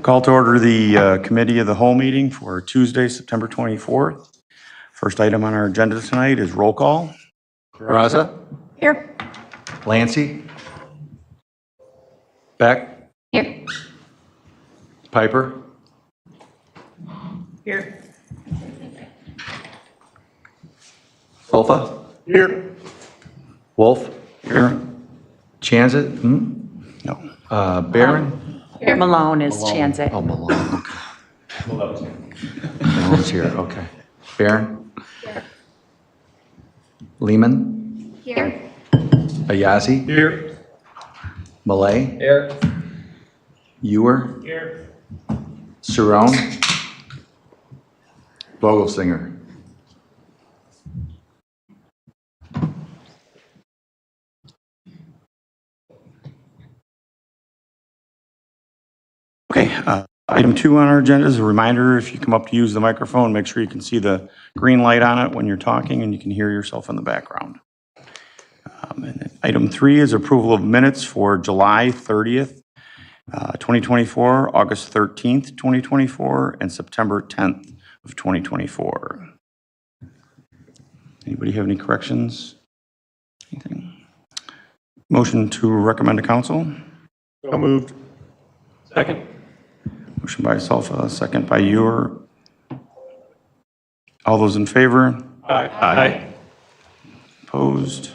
Call to order the Committee of the Whole meeting for Tuesday, September 24th. First item on our agenda tonight is roll call. Raza? Here. Lancy? Beck? Here. Piper? Here. Solfa? Here. Wolf? Here. Chanzit? No. Barron? Here. Malone is Chanzit. Oh, Malone, okay. Malone's here, okay. Barron? Here. Lehman? Here. Ayazi? Here. Malay? Here. Ewer? Here. Cerrone? Vogelsinger? Okay, item 2 on our agenda is a reminder, if you come up to use the microphone, make sure you can see the green light on it when you're talking and you can hear yourself in the background. And then item 3 is approval of minutes for July 30th, 2024, August 13th, 2024, and September 10th of 2024. Anybody have any corrections? Anything? Motion to recommend to council? So moved. Second. Motion by Solfa, second by Ewer. All those in favor? Aye. Opposed?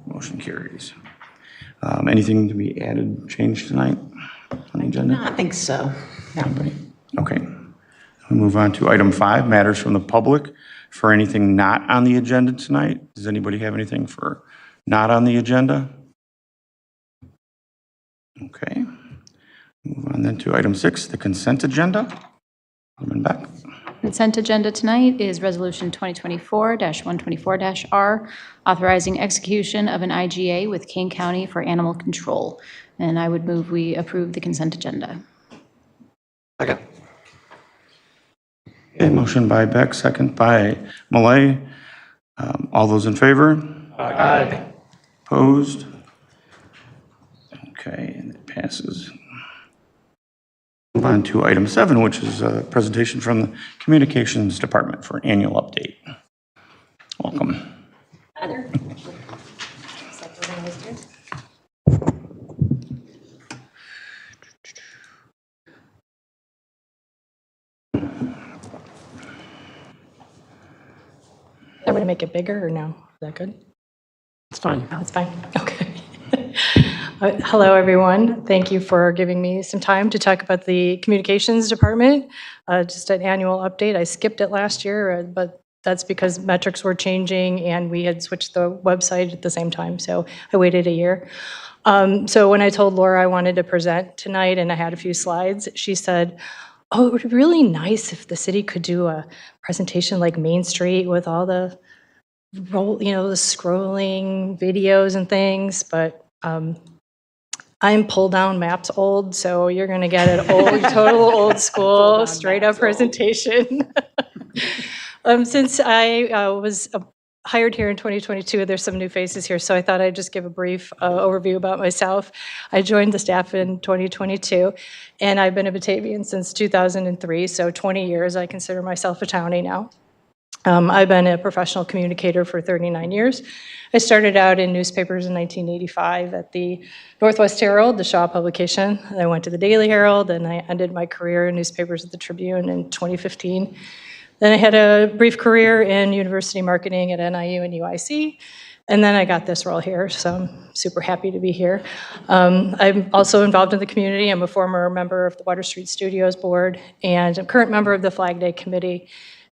Motion carries. Anything to be added, changed tonight on the agenda? I think so. Anybody? Okay. We move on to item 5, matters from the public for anything not on the agenda tonight. Does anybody have anything for not on the agenda? Okay. Move on then to item 6, the consent agenda. Alderman Beck. Consent agenda tonight is Resolution 2024-124-R, authorizing execution of an IGA with Kane County for animal control. And I would move we approve the consent agenda. Second. Okay, motion by Beck, second by Malay. All those in favor? Aye. Opposed? Okay, and it passes. Move on to item 7, which is a presentation from the Communications Department for an annual update. Welcome. Heather. I'm going to make it bigger or no? Is that good? It's fine. Oh, it's fine. Okay. Hello, everyone. Thank you for giving me some time to talk about the Communications Department. Just an annual update. I skipped it last year, but that's because metrics were changing and we had switched the website at the same time, so I waited a year. So when I told Laura I wanted to present tonight and I had a few slides, she said, oh, it would be really nice if the city could do a presentation like Main Street with all the the scrolling videos and things, but I'm pull-down maps old, so you're going to get an total old school, straight-up presentation. Since I was hired here in 2022, there's some new faces here, so I thought I'd just give a brief overview about myself. I joined the staff in 2022, and I've been a Batavian since 2003, so 20 years. I consider myself a townie now. I've been a professional communicator for 39 years. I started out in newspapers in 1985 at the Northwest Herald, the Shaw publication. I went to the Daily Herald, and I ended my career in newspapers at the Tribune in 2015. Then I had a brief career in university marketing at NIU and UIC, and then I got this role here, so I'm super happy to be here. I'm also involved in the community. I'm a former member of the Water Street Studios Board, and I'm a current member of the Flag Day Committee.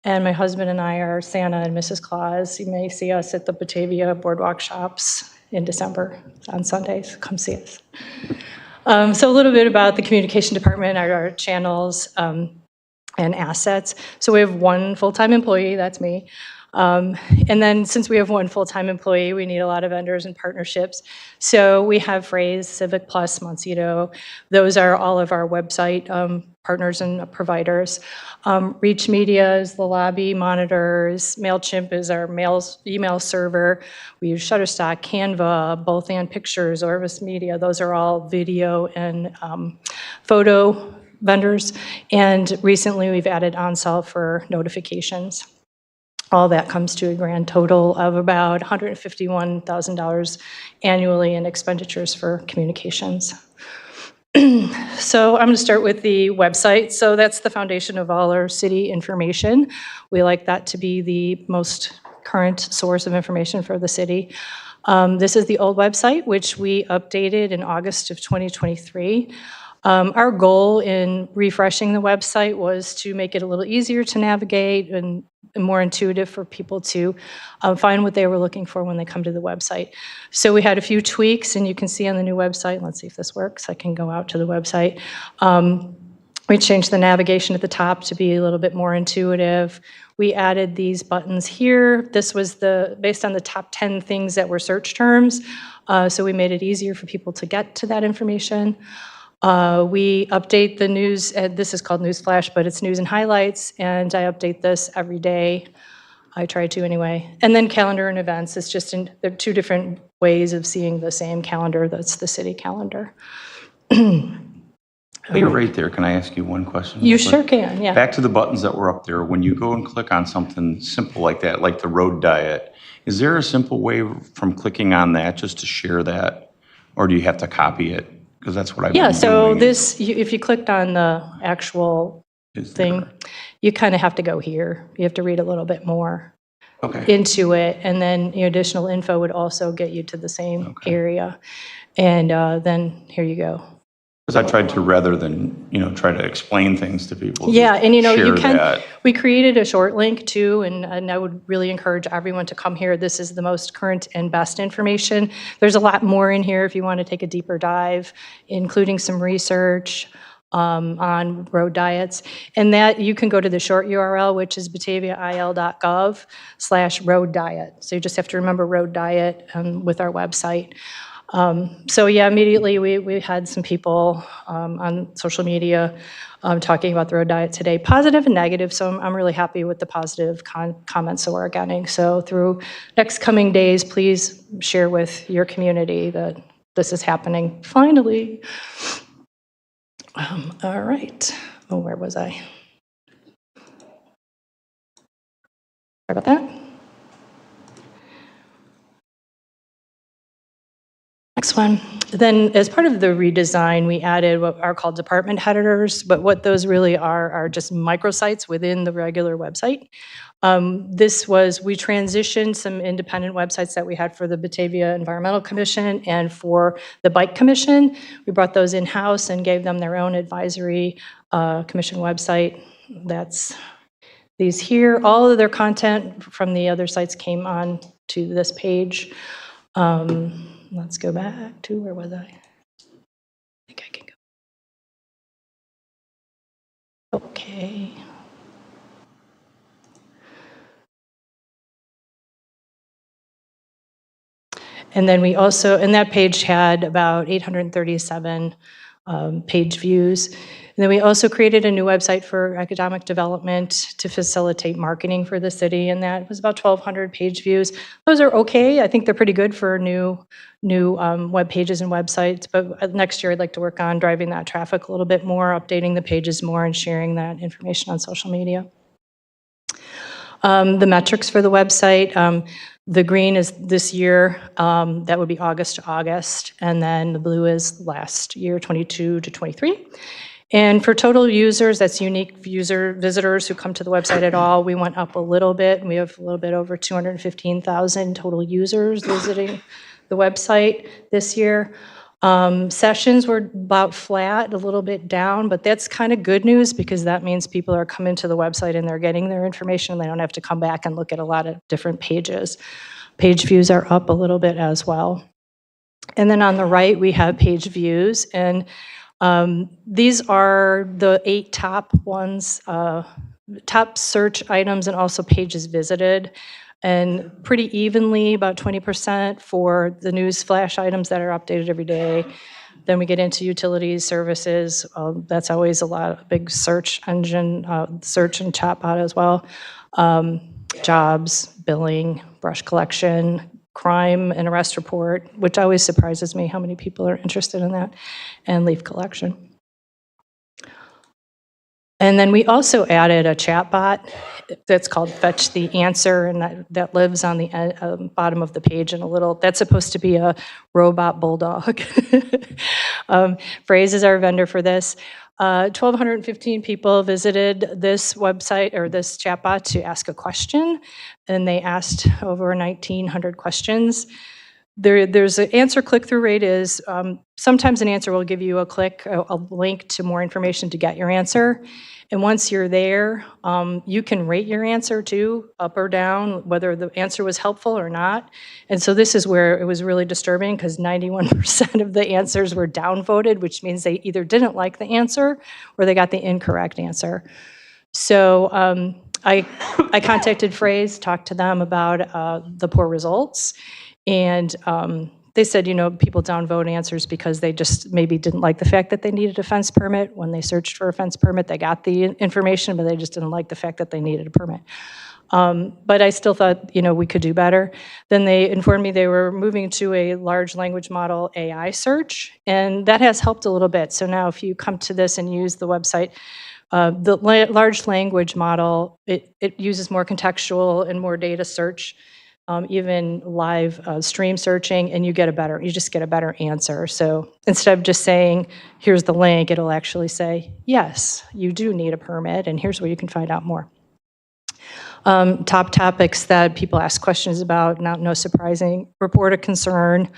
And my husband and I are Santa and Mrs. Claus. You may see us at the Batavia Boardwalk Shops in December on Sundays. Come see us. So a little bit about the communication department, our channels and assets. So we have one full-time employee, that's me. And then since we have one full-time employee, we need a lot of vendors and partnerships. So we have Phrase, Civic Plus, Monsito. Those are all of our website partners and providers. Reach Media is the lobby monitors. MailChimp is our email server. We use Shutterstock, Canva, Both and Pictures, Orvis Media. Those are all video and photo vendors. And recently, we've added OnSell for notifications. All that comes to a grand total of about $151,000 annually in expenditures for communications. So I'm going to start with the website. So that's the foundation of all our city information. We like that to be the most current source of information for the city. This is the old website, which we updated in August of 2023. Our goal in refreshing the website was to make it a little easier to navigate and more intuitive for people to find what they were looking for when they come to the website. So we had a few tweaks, and you can see on the new website, let's see if this works, I can go out to the website. We changed the navigation at the top to be a little bit more intuitive. We added these buttons here. This was based on the top 10 things that were search terms, so we made it easier for people to get to that information. We update the news, this is called News Flash, but it's news and highlights, and I update this every day. I try to anyway. And then calendar and events, it's just there are two different ways of seeing the same calendar. That's the city calendar. While you're right there, can I ask you one question? You sure can, yeah. Back to the buttons that were up there, when you go and click on something simple like that, like the road diet, is there a simple way from clicking on that just to share that? Or do you have to copy it? Because that's what I've been doing. Yeah, so if you clicked on the actual thing, you kind of have to go here. You have to read a little bit more into it, and then additional info would also get you to the same area. And then here you go. Because I tried to, rather than, try to explain things to people. Yeah, and you can, that. we created a short link too, and I would really encourage everyone to come here. This is the most current and best information. There's a lot more in here if you want to take a deeper dive, including some research on road diets. And that you can go to the short URL, which is bataviail.gov/road diet. So you just have to remember road diet with our website. So yeah, immediately we had some people on social media talking about the road diet today, positive and negative. So I'm really happy with the positive comments that we're getting. So through next coming days, please share with your community that this is happening finally. All right. Oh, where was I? Sorry about that. Next one. Then as part of the redesign, we added what are called department headers, but what those really are just microsites within the regular website. We transitioned some independent websites that we had for the Batavia Environmental Commission and for the Bike Commission. We brought those in-house and gave them their own advisory commission website. That's these here. All of their content from the other sites came on to this page. Let's go back to, where was I? think I can go. Okay. And then we also, and that page had about 837 page views. And then we also created a new website for economic development to facilitate marketing for the city, and that was about 1,200 page views. Those are okay. I think they're pretty good for new web pages and websites, but next year I'd like to work on driving that traffic a little bit more, updating the pages more, and sharing that information on social media. The metrics for the website, the green is this year, that would be August to August, and then the blue is last year, 22 to 23. And for total users, that's unique visitors who come to the website at all, we went up a little bit. We have a little bit over 215,000 total users visiting the website this year. Sessions were about flat, a little bit down, but that's kind of good news because that means people are coming to the website and they're getting their information and they don't have to come back and look at a lot of different pages. Page views are up a little bit as well. And then on the right, we have page views, and these are the 8 top ones, top search items and also pages visited. And pretty evenly, about 20% for the news flash items that are updated every day. Then we get into utilities, services. That's always a big search engine, search and chatbot as well. Jobs, billing, brush collection, crime and arrest report, which always surprises me how many people are interested in that, and leaf collection. And then we also added a chat bot that's called Fetch the Answer, and that lives on the bottom of the page in a little, that's supposed to be a robot bulldog. Phrase is our vendor for this. 1,215 people visited this website or this chatbot to ask a question, and they asked over 1,900 questions. There's an answer click-through rate is, sometimes an answer will give you a link to more information to get your answer. And once you're there, you can rate your answer too, up or down, whether the answer was helpful or not. And so this is where it was really disturbing because 91% of the answers were downvoted, which means they either didn't like the answer or they got the incorrect answer. So I contacted Phrase, talked to them about the poor results. And they said, people downvote answers because they just maybe didn't like the fact that they needed a fence permit. When they searched for a fence permit, they got the information, but they just didn't like the fact that they needed a permit. But I still thought, we could do better. Then they informed me they were moving to a large language model AI search, and that has helped a little bit. So now if you come to this and use the website, the large language model, it uses more contextual and more data search, even live stream searching, and you just get a better answer. So instead of just saying, here's the link, it'll actually say, yes, you do need a permit, and here's where you can find out more. Top topics that people ask questions about, no surprising, report a concern,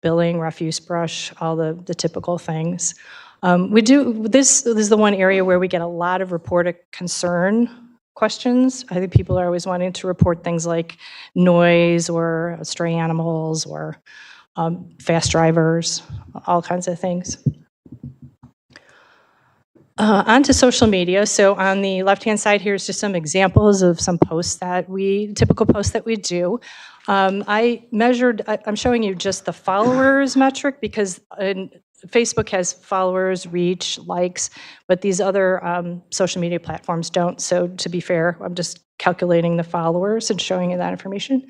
billing, refuse brush, all the typical things. This is the one area where we get a lot of report a concern questions. I think people are always wanting to report things like noise or stray animals or fast drivers, all kinds of things. On to social media. So on the left-hand side, here's just some examples of some typical posts that we do. I'm showing you just the followers metric because Facebook has followers, reach, likes, but these other social media platforms don't. So to be fair, I'm just calculating the followers and showing you that information.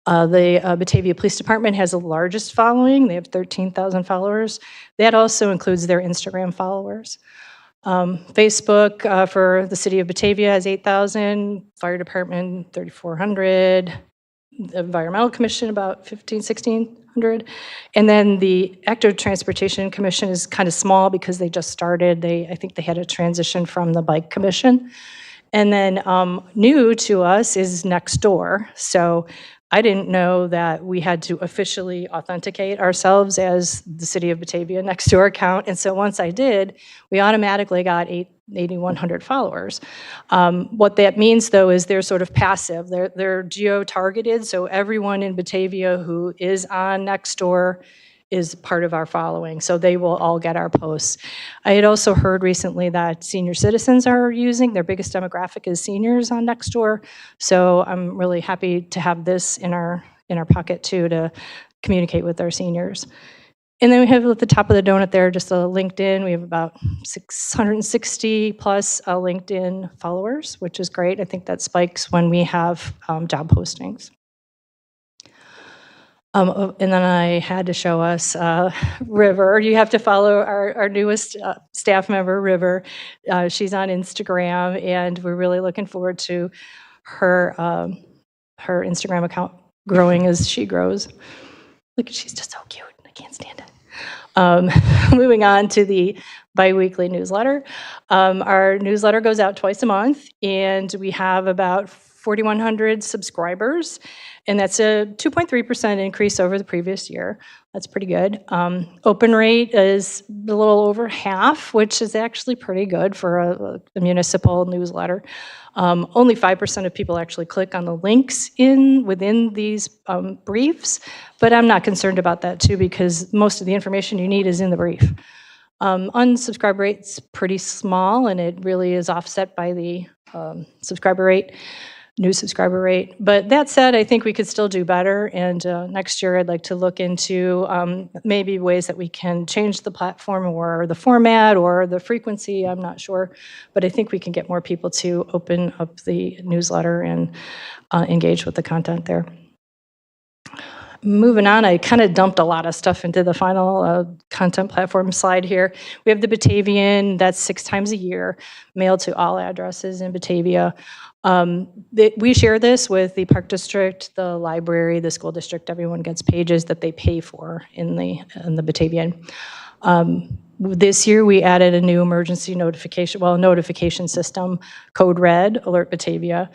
The Batavia Police Department has the largest following. They have 13,000 followers. That also includes their Instagram followers. Facebook for the city of Batavia has 8,000, Fire Department 3,400, the Environmental Commission about 1,600. And then the Active Transportation Commission is kind of small because they just started. I think they had a transition from the Bike Commission. And then new to us is Nextdoor. So I didn't know that we had to officially authenticate ourselves as the City of Batavia Nextdoor account. And so once I did, we automatically got 8,100 followers. What that means, though, is they're sort of passive. They're geo-targeted, so everyone in Batavia who is on Nextdoor is part of our following, so they will all get our posts. I had also heard recently that senior citizens are using, their biggest demographic is seniors on Nextdoor, so I'm really happy to have this in our pocket too to communicate with our seniors. And then we have at the top of the donut there just a LinkedIn. We have about 660 plus LinkedIn followers, which is great. I think that spikes when we have job postings. And then I had to show us River. You have to follow our newest staff member, River. She's on Instagram, and we're really looking forward to her Instagram account growing as she grows. Look, she's just so cute. I can't stand it. Moving on to the biweekly newsletter. Our newsletter goes out twice a month, and we have about 4,100 subscribers, and that's a 2.3% increase over the previous year. That's pretty good. Open rate is a little over half, which is actually pretty good for a municipal newsletter. Only 5% of people actually click on the links within these briefs, but I'm not concerned about that too because most of the information you need is in the brief. Unsubscribe rate's pretty small, and it really is offset by the subscriber rate. New subscriber rate. But that said, I think we could still do better. And next year, I'd like to look into maybe ways that we can change the platform or the format or the frequency. I'm not sure. But I think we can get more people to open up the newsletter and engage with the content there. Moving on, I kind of dumped a lot of stuff into the final content platform slide here. We have the Batavian, that's 6 times a year, mailed to all addresses in Batavia. We share this with the Park District, the library, the school district. Everyone gets pages that they pay for in the Batavian. This year, we added a new emergency notification system, Code Red, Alert Batavia.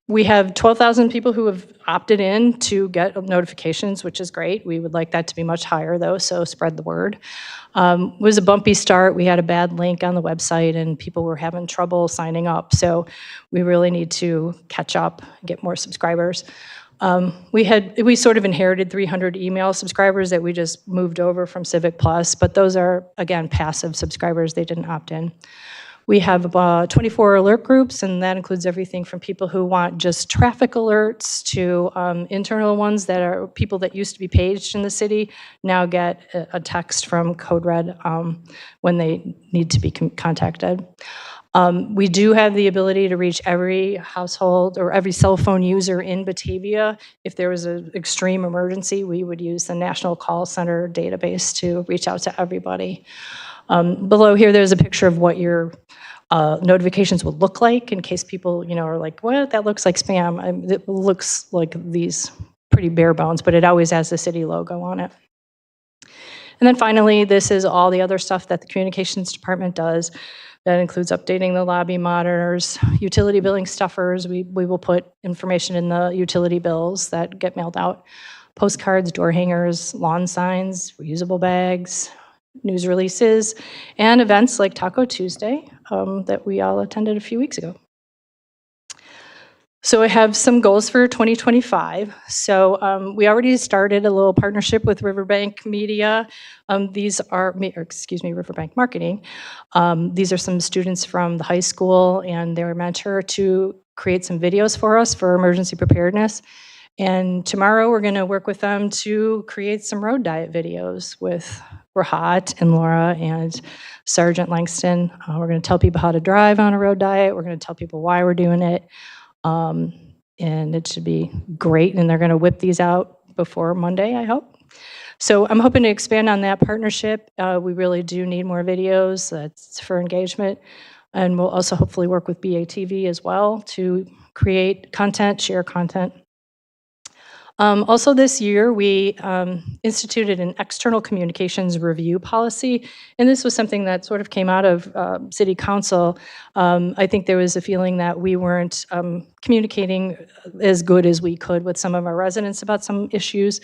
We have 12,000 people who have opted in to get notifications, which is great. We would like that to be much higher, though, so spread the word. It was a bumpy start. We had a bad link on the website, and people were having trouble signing up. So we really need to catch up, get more subscribers. We sort of inherited 300 email subscribers that we just moved over from Civic Plus, but those are, again, passive subscribers. They didn't opt in. We have 24 alert groups, and that includes everything from people who want just traffic alerts to internal ones that are people that used to be paged in the city now get a text from Code Red when they need to be contacted. We do have the ability to reach every household or every cell phone user in Batavia. If there was an extreme emergency, we would use the National Call Center database to reach out to everybody. Below here, there's a picture of what your notifications would look like in case people, are like, what? That looks like spam. It looks like these pretty bare bones, but it always has the city logo on it. And then finally, this is all the other stuff that the communications department does. That includes updating the lobby monitors, utility billing stuffers. We will put information in the utility bills that get mailed out, postcards, door hangers, lawn signs, reusable bags, news releases, and events like Taco Tuesday that we all attended a few weeks ago. So I have some goals for 2025. So we already started a little partnership with Riverbank Media. Riverbank Marketing. These are some students from the high school and their mentor to create some videos for us for emergency preparedness. And tomorrow we're going to work with them to create some road diet videos with Rahat and Laura and Sergeant Langston. We're going to tell people how to drive on a road diet. We're going to tell people why we're doing it. And it should be great. And they're going to whip these out before Monday, I hope. So I'm hoping to expand on that partnership. We really do need more videos. That's for engagement. And we'll also hopefully work with BATV as well to create content, share content. Also this year, we instituted an external communications review policy, and this was something that sort of came out of City Council. I think there was a feeling that we weren't communicating as good as we could with some of our residents about some issues.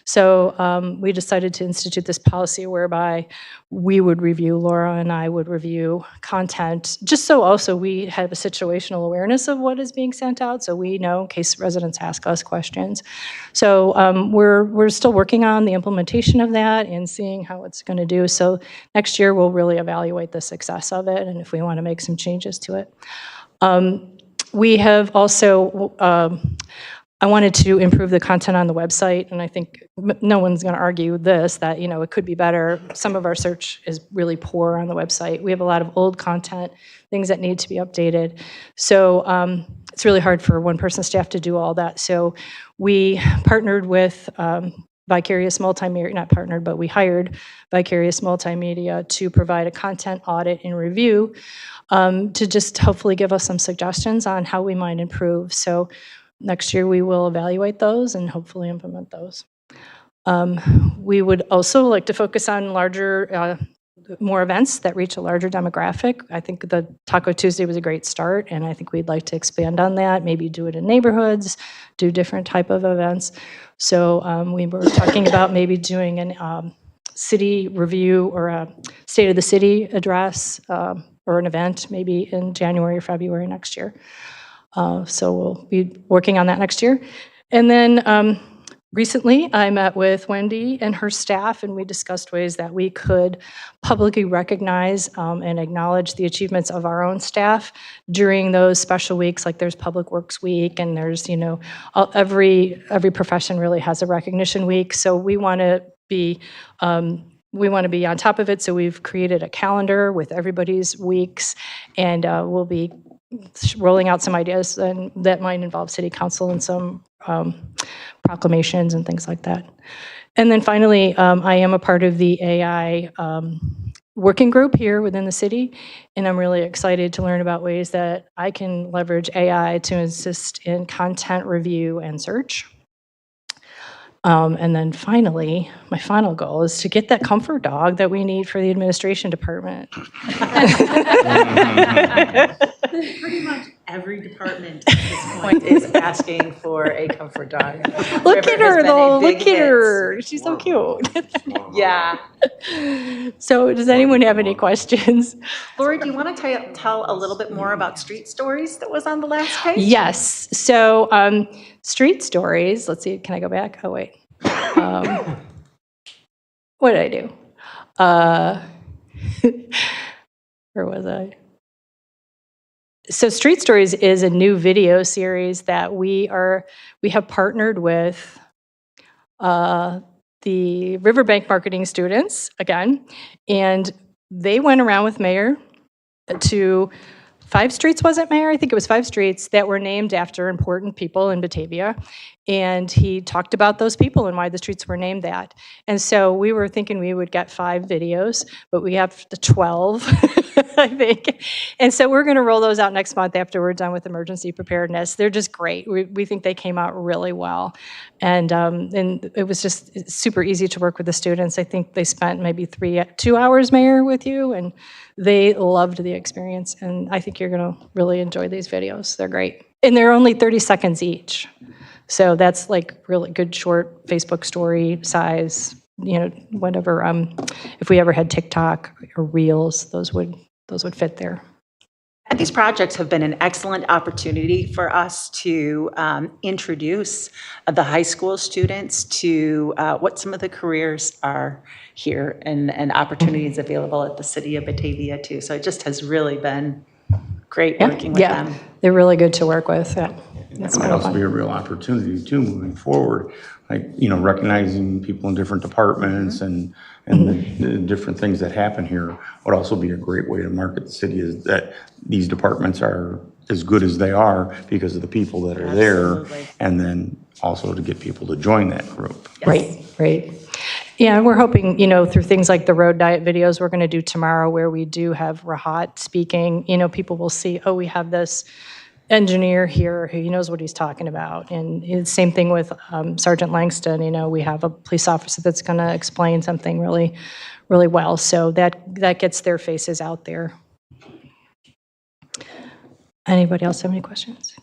So we decided to institute this policy whereby we would review, Laura and I would review content, just so also we have a situational awareness of what is being sent out, so we know in case residents ask us questions. So we're still working on the implementation of that and seeing how it's going to do. So next year we'll really evaluate the success of it and if we want to make some changes to it. We have also I wanted to improve the content on the website, and I think no one's going to argue this, that it could be better. Some of our search is really poor on the website. We have a lot of old content, things that need to be updated. So it's really hard for one-person staff to do all that. So we partnered with Vicarious Multimedia, not partnered, but we hired Vicarious Multimedia to provide a content audit and review to just hopefully give us some suggestions on how we might improve. So next year, we will evaluate those and hopefully implement those. We would also like to focus on more events that reach a larger demographic. I think the Taco Tuesday was a great start, and I think we'd like to expand on that, maybe do it in neighborhoods, do different type of events. So we were talking about maybe doing an city review or a State of the City address or an event maybe in January or February next year. So we'll be working on that next year. And then recently I met with Wendy and her staff, and we discussed ways that we could publicly recognize and acknowledge the achievements of our own staff during those special weeks, like there's Public Works Week, and there's, every profession really has a recognition week. So we want to be on top of it. So we've created a calendar with everybody's weeks, and we'll be rolling out some ideas and that might involve City Council and some proclamations and things like that. And then finally, I am a part of the AI working group here within the city, and I'm really excited to learn about ways that I can leverage AI to assist in content review and search. And then finally, my final goal is to get that comfort dog that we need for the administration department. Pretty much every department at this point is asking for a comfort dog. Look River at has her, been a though. big Look at hit. her. She's so cute. Yeah. So does anyone have any questions? Lori, do you want to tell a little bit more about Street Stories that was on the last page? Yes. So street stories. Let's see. Can I go back? Oh, wait. What did I do? Where was I? So Street Stories is a new video series that we have partnered with the Riverbank marketing students again, and they went around with Mayor to 5 streets, was it, Mayor? I think it was 5 streets that were named after important people in Batavia. And he talked about those people and why the streets were named that. And so we were thinking we would get 5 videos, but we have the 12, I think. And so we're going to roll those out next month after we're done with emergency preparedness. They're just great. We think they came out really well. And it was just super easy to work with the students. I think they spent maybe 2 hours, Mayor, with you, and they loved the experience. And I think you're going to really enjoy these videos. They're great. And they're only 30 seconds each. So that's like really good short Facebook story size, whatever. If we ever had TikTok or Reels, those would fit there. And these projects have been an excellent opportunity for us to introduce the high school students to what some of the careers are here and opportunities available at the city of Batavia too. So it just has really been great working with them. They're really good to work with. Yeah. That might also be a real opportunity too, moving forward, like, recognizing people in different departments and the different things that happen here would also be a great way to market the city, is that these departments are as good as they are because of the people that are there, and then also to get people to join that group. Yes. Right. Yeah, we're hoping, through things like the road diet videos we're going to do tomorrow, where we do have Rahat speaking, people will see, oh, we have this engineer here who knows what he's talking about. And it's same thing with Sergeant Langston. We have a police officer that's going to explain something really, really well. So that gets their faces out there. Anybody else have any questions?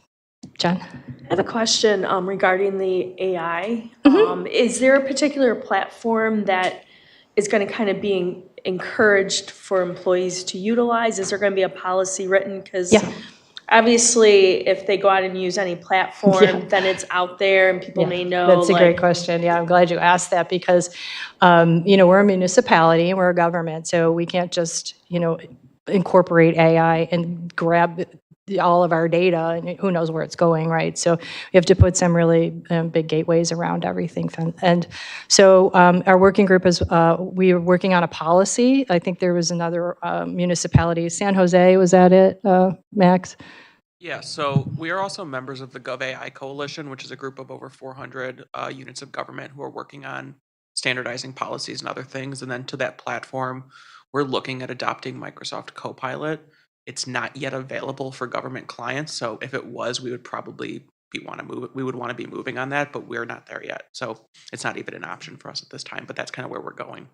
John? I have a question regarding the AI. Is there a particular platform that is going to kind of be encouraged for employees to utilize? Is there going to be a policy written? Because obviously, if they go out and use any platform, then it's out there and people may know. That's a great question. Yeah, I'm glad you asked that because, we're a municipality and we're a government, so we can't just, incorporate AI and grab all of our data and who knows where it's going, right? So we have to put some really big gateways around everything. And so our working group is, we are working on a policy. I think there was another municipality, San Jose, was that it, Max? Yeah, so we are also members of the GovAI Coalition, which is a group of over 400 units of government who are working on standardizing policies and other things. And then to that platform, we're looking at adopting Microsoft Copilot. It's not yet available for government clients, so if it was, we would probably want to be moving on that, but we're not there yet. So it's not even an option for us at this time, but that's kind of where we're going.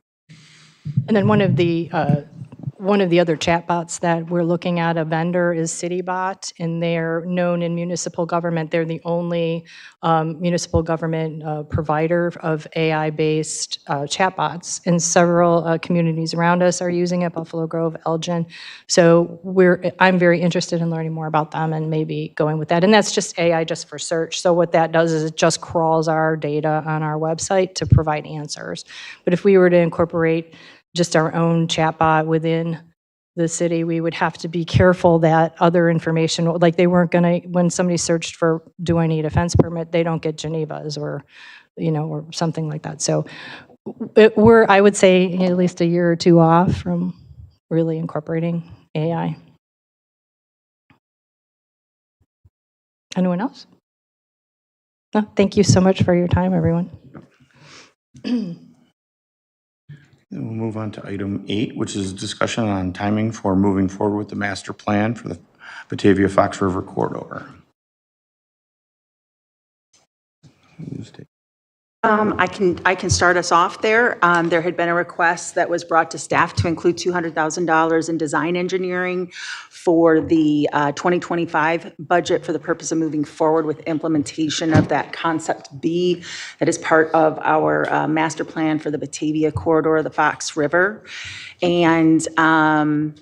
And then one of the other chatbots that we're looking at, a vendor, is CityBot, and they're known in municipal government. They're the only municipal government provider of AI-based chatbots, and several communities around us are using it, Buffalo Grove, Elgin. So I'm very interested in learning more about them and maybe going with that. And that's just AI just for search. So what that does is it just crawls our data on our website to provide answers. But if we were to incorporate just our own chatbot within the city, we would have to be careful that other information, like they weren't going to, when somebody searched for, do I need a fence permit, they don't get Genevas or, or something like that. So I would say at least a year or 2 off from really incorporating AI. Anyone else? No, thank you so much for your time, everyone. Then we'll move on to item 8, which is discussion on timing for moving forward with the master plan for the Batavia Fox River corridor. I can start us off there. There had been a request that was brought to staff to include $200,000 in design engineering for the 2025 budget for the purpose of moving forward with implementation of that Concept B that is part of our master plan for the Batavia corridor of the Fox River. And I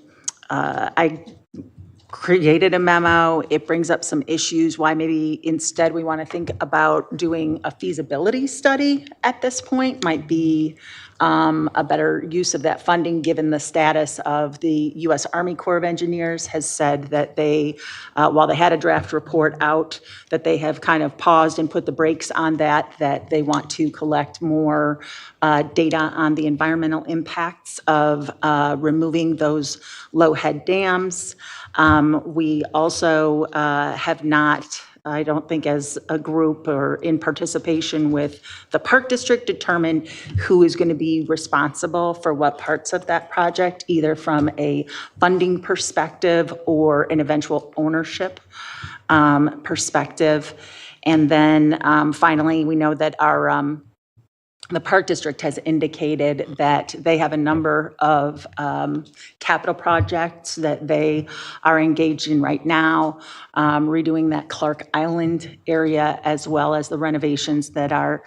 created a memo. It brings up some issues why maybe instead we want to think about doing a feasibility study at this point might be a better use of that funding, given the status of the U.S. Army Corps of Engineers has said that they, while they had a draft report out, that they have kind of paused and put the brakes on that, that they want to collect more data on the environmental impacts of removing those low head dams. We also have not, I don't think as a group or in participation with the Park District, determined who is going to be responsible for what parts of that project, either from a funding perspective or an eventual ownership perspective. And then finally, we know that the Park District has indicated that they have a number of capital projects that they are engaged in right now, redoing that Clark Island area, as well as the renovations that are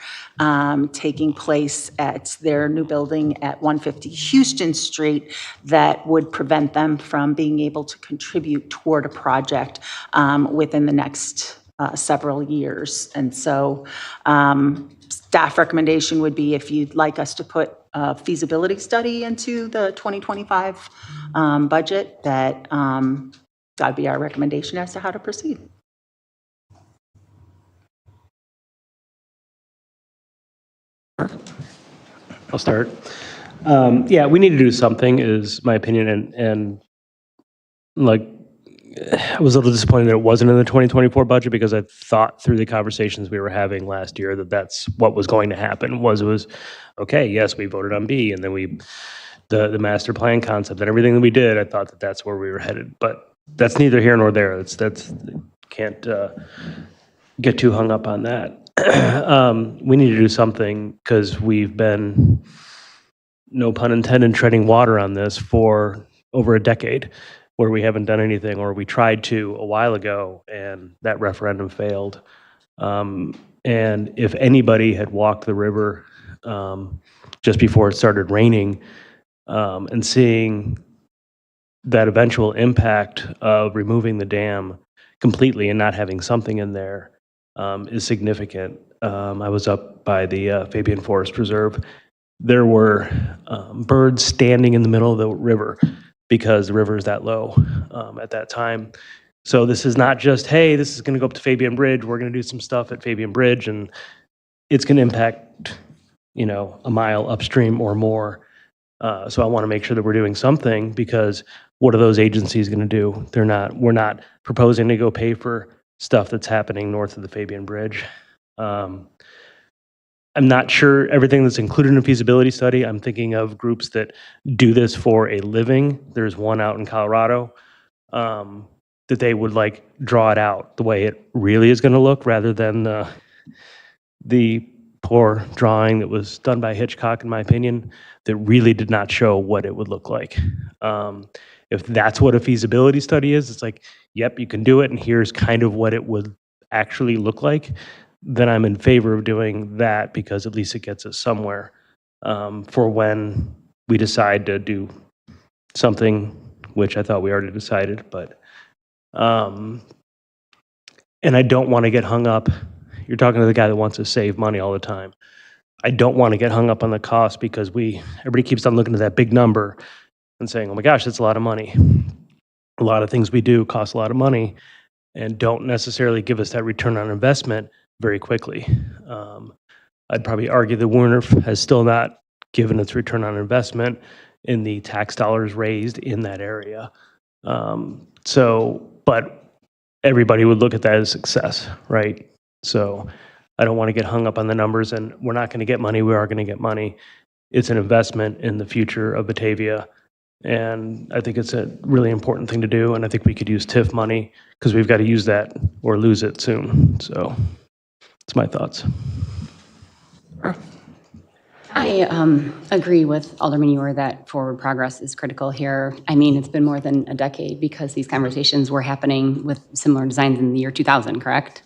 taking place at their new building at 150 Houston Street that would prevent them from being able to contribute toward a project within the next several years. And so staff recommendation would be, if you'd like us to put a feasibility study into the 2025 budget, that'd be our recommendation as to how to proceed. I'll start. Yeah, we need to do something, is my opinion, and like, I was a little disappointed that it wasn't in the 2024 budget, because I thought through the conversations we were having last year that that's what was going to happen. Was okay, yes, we voted on B, and then the master plan concept and everything that we did, I thought that that's where we were headed. But that's neither here nor there. That's can't get too hung up on that. We need to do something, because we've been, no pun intended, treading water on this for over a decade, where we haven't done anything, or we tried to a while ago and that referendum failed. And if anybody had walked the river just before it started raining, and seeing that eventual impact of removing the dam completely and not having something in there is significant. I was up by the Fabian Forest Preserve. There were birds standing in the middle of the river, because the river is that low at that time. So this is not just, hey, this is going to go up to Fabian Bridge, we're going to do some stuff at Fabian Bridge, and it's going to impact, a mile upstream or more. So I want to make sure that we're doing something, because what are those agencies going to do? We're not proposing to go pay for stuff that's happening north of the Fabian Bridge. I'm not sure everything that's included in a feasibility study. I'm thinking of groups that do this for a living. There's one out in Colorado that they would draw it out the way it really is going to look, rather than the poor drawing that was done by Hitchcock, in my opinion, that really did not show what it would look like. If that's what a feasibility study is, it's like, yep, you can do it, and here's kind of what it would actually look like, then I'm in favor of doing that, because at least it gets us somewhere for when we decide to do something, which I thought we already decided. But and I don't want to get hung up. You're talking to the guy that wants to save money all the time. I don't want to get hung up on the cost, because everybody keeps on looking at that big number and saying, oh my gosh, that's a lot of money. A lot of things we do cost a lot of money and don't necessarily give us that return on investment very quickly. I'd probably argue that Werner has still not given its return on investment in the tax dollars raised in that area. But everybody would look at that as success, right? So I don't want to get hung up on the numbers and we're not going to get money, we are going to get money. It's an investment in the future of Batavia. And I think it's a really important thing to do. And I think we could use TIF money because we've got to use that or lose it soon. So that's my thoughts. I agree with Alderman Ewer that forward progress is critical here. I mean, it's been more than a decade because these conversations were happening with similar designs in the year 2000, correct?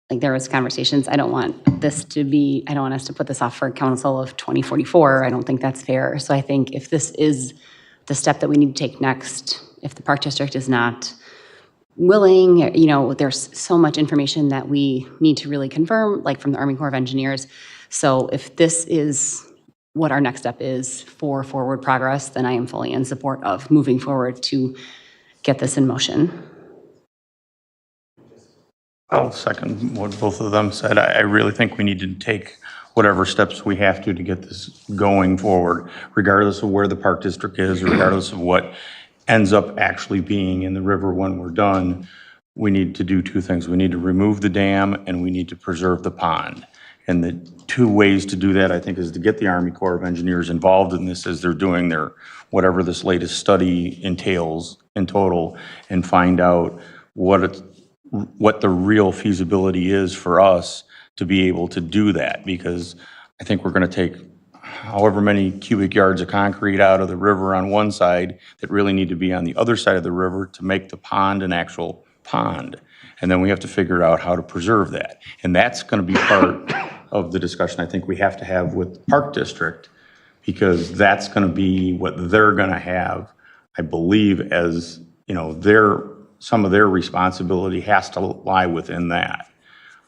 Like there was conversations. I don't want us to put this off for council of 2044. I don't think that's fair. So I think if this is the step that we need to take next, if the Park District is not willing, there's so much information that we need to really confirm, like from the Army Corps of Engineers. So if this is what our next step is for forward progress, then I am fully in support of moving forward to get this in motion. I'll second what both of them said. I really think we need to take whatever steps we have to get this going forward, regardless of where the Park District is, regardless of what ends up actually being in the river when we're done. We need to do two things. We need to remove the dam and we need to preserve the pond. And the two ways to do that, I think, is to get the Army Corps of Engineers involved in this as they're doing their, whatever this latest study entails in total, and find out what the real feasibility is for us to be able to do that. Because I think we're going to take however many cubic yards of concrete out of the river on one side that really need to be on the other side of the river to make the pond an actual pond. And then we have to figure out how to preserve that. And that's going to be part of the discussion I think we have to have with Park District, because that's going to be what they're going to have, I believe, as, some of their responsibility has to lie within that.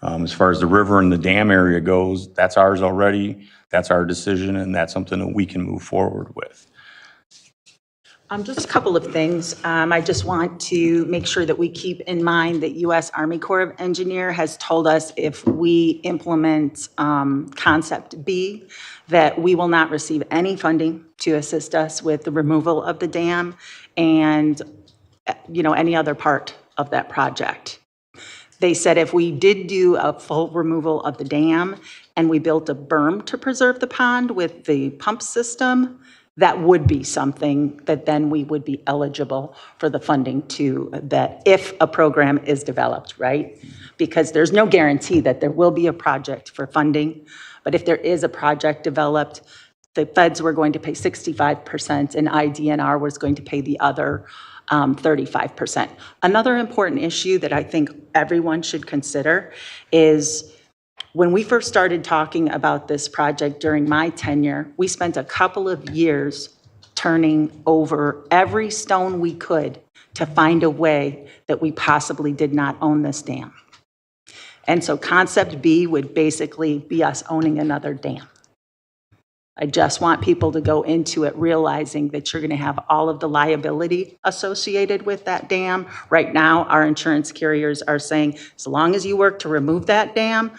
As far as the river and the dam area goes, that's ours already. That's our decision, and that's something that we can move forward with. Just a couple of things. I just want to make sure that we keep in mind that U.S. Army Corps of Engineer has told us if we implement Concept B, that we will not receive any funding to assist us with the removal of the dam and, any other part of that project. They said if we did do a full removal of the dam and we built a berm to preserve the pond with the pump system, that would be something that then we would be eligible for the funding to that if a program is developed, right? Because there's no guarantee that there will be a project for funding, but if there is a project developed, the feds were going to pay 65% and IDNR was going to pay the other 35%. Another important issue that I think everyone should consider is when we first started talking about this project during my tenure, we spent a couple of years turning over every stone we could to find a way that we possibly did not own this dam. And so Concept B would basically be us owning another dam. I just want people to go into it realizing that you're going to have all of the liability associated with that dam. Right now, our insurance carriers are saying, as long as you work to remove that dam,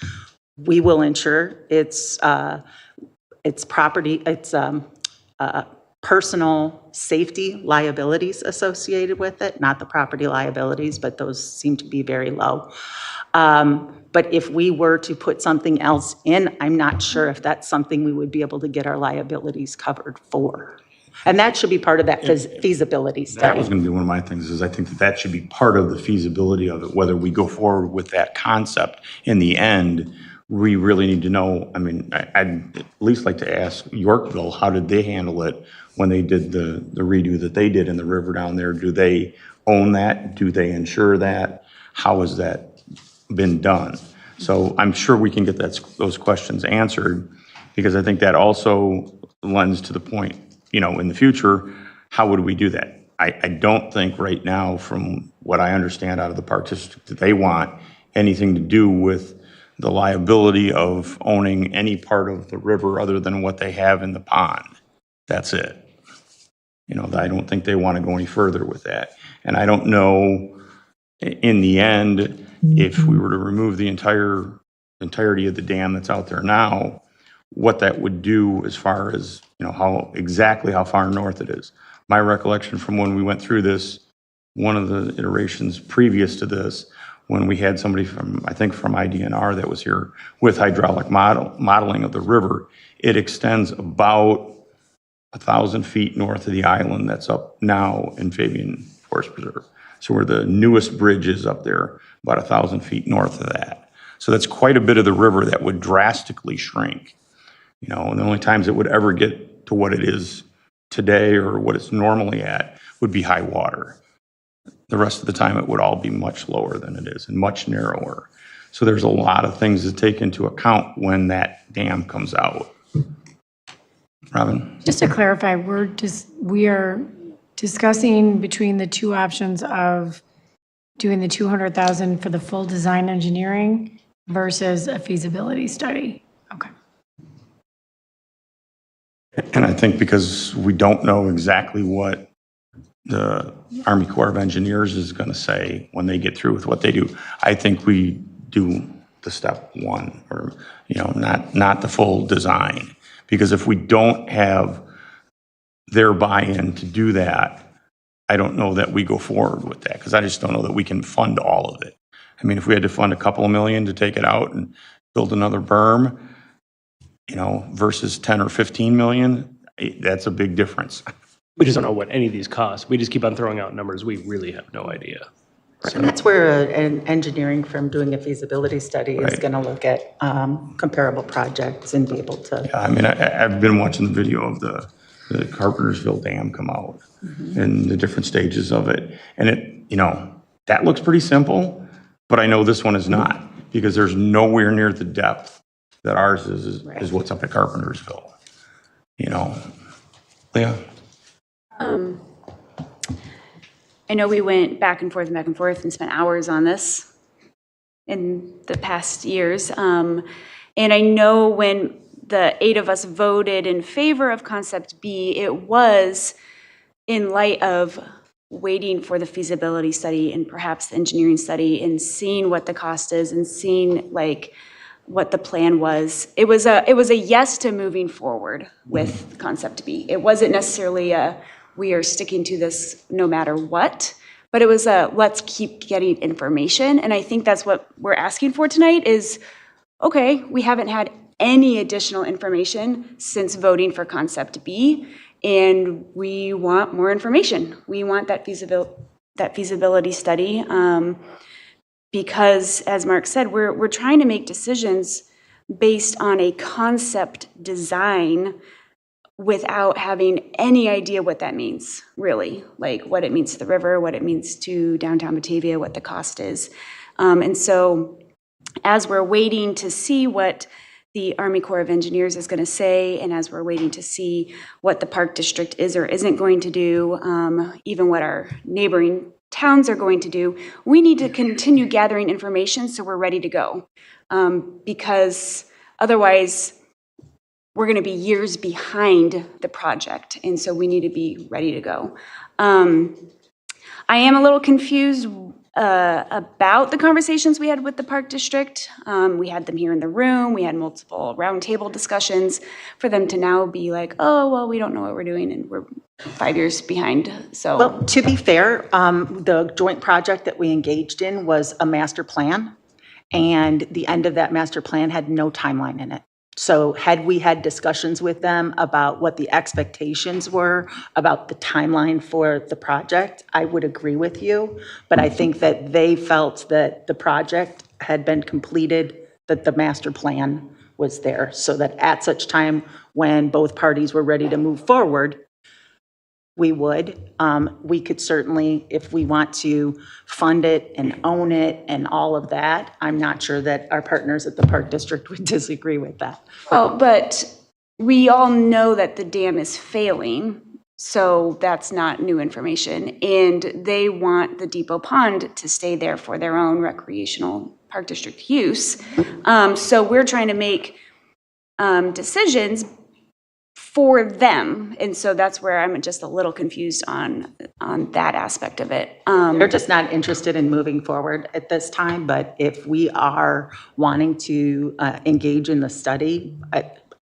we will insure its property, its personal safety liabilities associated with it, not the property liabilities, but those seem to be very low. But if we were to put something else in, I'm not sure if that's something we would be able to get our liabilities covered for. And that should be part of that feasibility study. That was going to be one of my things, is I think that should be part of the feasibility of it, whether we go forward with that concept. In the end, we really need to know, I'd at least like to ask Yorkville, how did they handle it when they did the redo that they did in the river down there? Do they own that? Do they insure that? How has that been done? So I'm sure we can get those questions answered, because I think that also lends to the point, in the future, how would we do that? I don't think right now, from what I understand out of the Park District, that they want anything to do with the liability of owning any part of the river other than what they have in the pond. That's it. I don't think they want to go any further with that. And I don't know, in the end, if we were to remove the entirety of the dam that's out there now, what that would do as far as, how far north it is. My recollection from when we went through this, one of the iterations previous to this, when we had somebody from, I think from IDNR that was here with hydraulic modeling of the river, it extends about 1,000 feet north of the island that's up now in Fabian Forest Preserve. So where the newest bridge is up there, about 1,000 feet north of that. So that's quite a bit of the river that would drastically shrink. You know, and the only times it would ever get to what it is today or what it's normally at would be high water. The rest of the time it would all be much lower than it is and much narrower. So there's a lot of things to take into account when that dam comes out. Robin? Just to clarify, we are discussing between the two options of doing the 200,000 for the full design engineering versus a feasibility study. Okay. And I think because we don't know exactly what the Army Corps of Engineers is going to say when they get through with what they do, I think we do the step one, or, you know, not the full design. Because if we don't have their buy-in to do that, I don't know that we go forward with that, because I just don't know that we can fund all of it. I mean, if we had to fund a couple of million to take it out and build another berm, you know, versus 10 or 15 million, that's a big difference. We just don't know what any of these cost. We just keep on throwing out numbers. We really have no idea. And that's where an engineering firm doing a feasibility study is Right. going to look at comparable projects and be able to. I mean, I've been watching the video of the Carpentersville Dam come out and the different stages of it. And it, you know, that looks pretty simple, but I know this one is not, because there's nowhere near the depth that ours is what's up at Carpentersville. You know, Leah? I know we went back and forth and spent hours on this in the past years. And I know when the 8 of us voted in favor of concept B, it was in light of waiting for the feasibility study and perhaps the engineering study and seeing what the cost is and seeing like what the plan was. It was a yes to moving forward with concept B. It wasn't necessarily a we are sticking to this no matter what, but it was a let's keep getting information. And I think that's what we're asking for tonight is, okay, we haven't had any additional information since voting for concept B, and we want more information. We want that feasibility study because, as Mark said, we're trying to make decisions based on a concept design without having any idea what that means, really, like what it means to the river, what it means to downtown Batavia, what the cost is. And so as we're waiting to see what the Army Corps of Engineers is going to say, and as we're waiting to see what the Park District is or isn't going to do, even what our neighboring towns are going to do, we need to continue gathering information so we're ready to go. Because otherwise, we're going to be years behind the project, and so we need to be ready to go. I am a little confused about the conversations we had with the Park District. We had them here in the room. We had multiple roundtable discussions for them to now be like, oh, well, we don't know what we're doing, and we're 5 years behind. So, Well, to be fair, the joint project that we engaged in was a master plan, and the end of that master plan had no timeline in it. So had we had discussions with them about what the expectations were about the timeline for the project, I would agree with you. But I think that they felt that the project had been completed, that the master plan was there, so that at such time when both parties were ready to move forward, we would. We could certainly, if we want to fund it and own it and all of that, I'm not sure that our partners at the Park District would disagree with that. well, but we all know that the dam is failing, so that's not new information. And they want the Depot Pond to stay there for their own recreational Park District use. So we're trying to make decisions for them. And so that's where I'm just a little confused on that aspect of it. They're just not interested in moving forward at this time, but if we are wanting to engage in the study,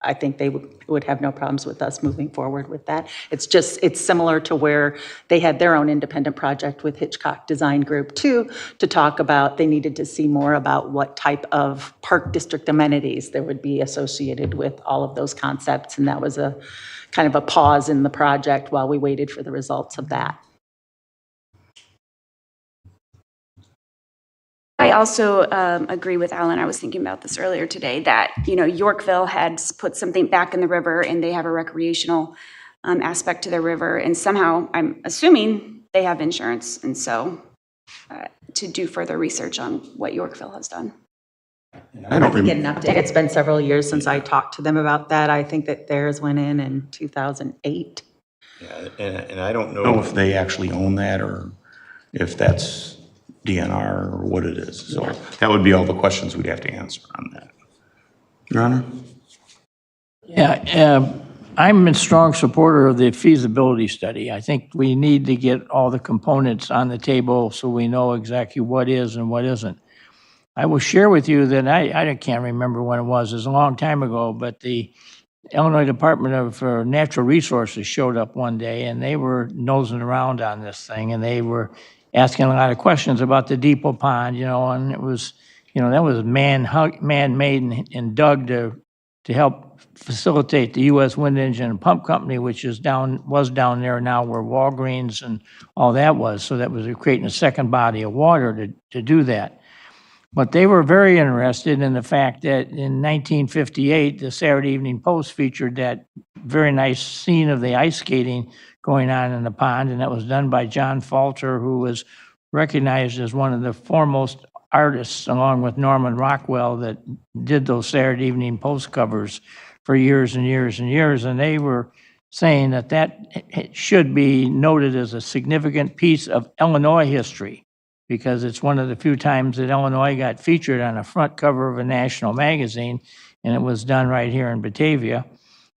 I think they would have no problems with us moving forward with that. It's similar to where they had their own independent project with Hitchcock Design Group too, to talk about, they needed to see more about what type of park district amenities there would be associated with all of those concepts. And that was a kind of a pause in the project while we waited for the results of that. I also agree with Alan. I was thinking about this earlier today, that, Yorkville had put something back in the river, and they have a recreational aspect to their river. And somehow, I'm assuming they have insurance. And so to do further research on what Yorkville has done. I don't Get an update. It's been several years since I talked to them about that. I think that theirs went in 2008. Yeah, and I don't know if they actually own that or if that's DNR or what it is. So that would be all the questions we'd have to answer on that. Your Honor? Yeah, I'm a strong supporter of the feasibility study. I think we need to get all the components on the table so we know exactly what is and what isn't. I will share with you that I can't remember when it was a long time ago, but the Illinois Department of Natural Resources showed up one day, and they were nosing around on this thing, and they were asking a lot of questions about the Depot Pond, and it was, that was man-made and dug to help facilitate the U.S. Wind Engine and Pump Company, which was down there now where Walgreens and all that was. So that was creating a second body of water to do that. But they were very interested in the fact that in 1958, the Saturday Evening Post featured that very nice scene of the ice skating going on in the pond, and that was done by John Falter, who was recognized as one of the foremost artists, along with Norman Rockwell, that did those Saturday Evening Post covers for years and years and years. And they were saying that should be noted as a significant piece of Illinois history, because it's one of the few times that Illinois got featured on a front cover of a national magazine, and it was done right here in Batavia.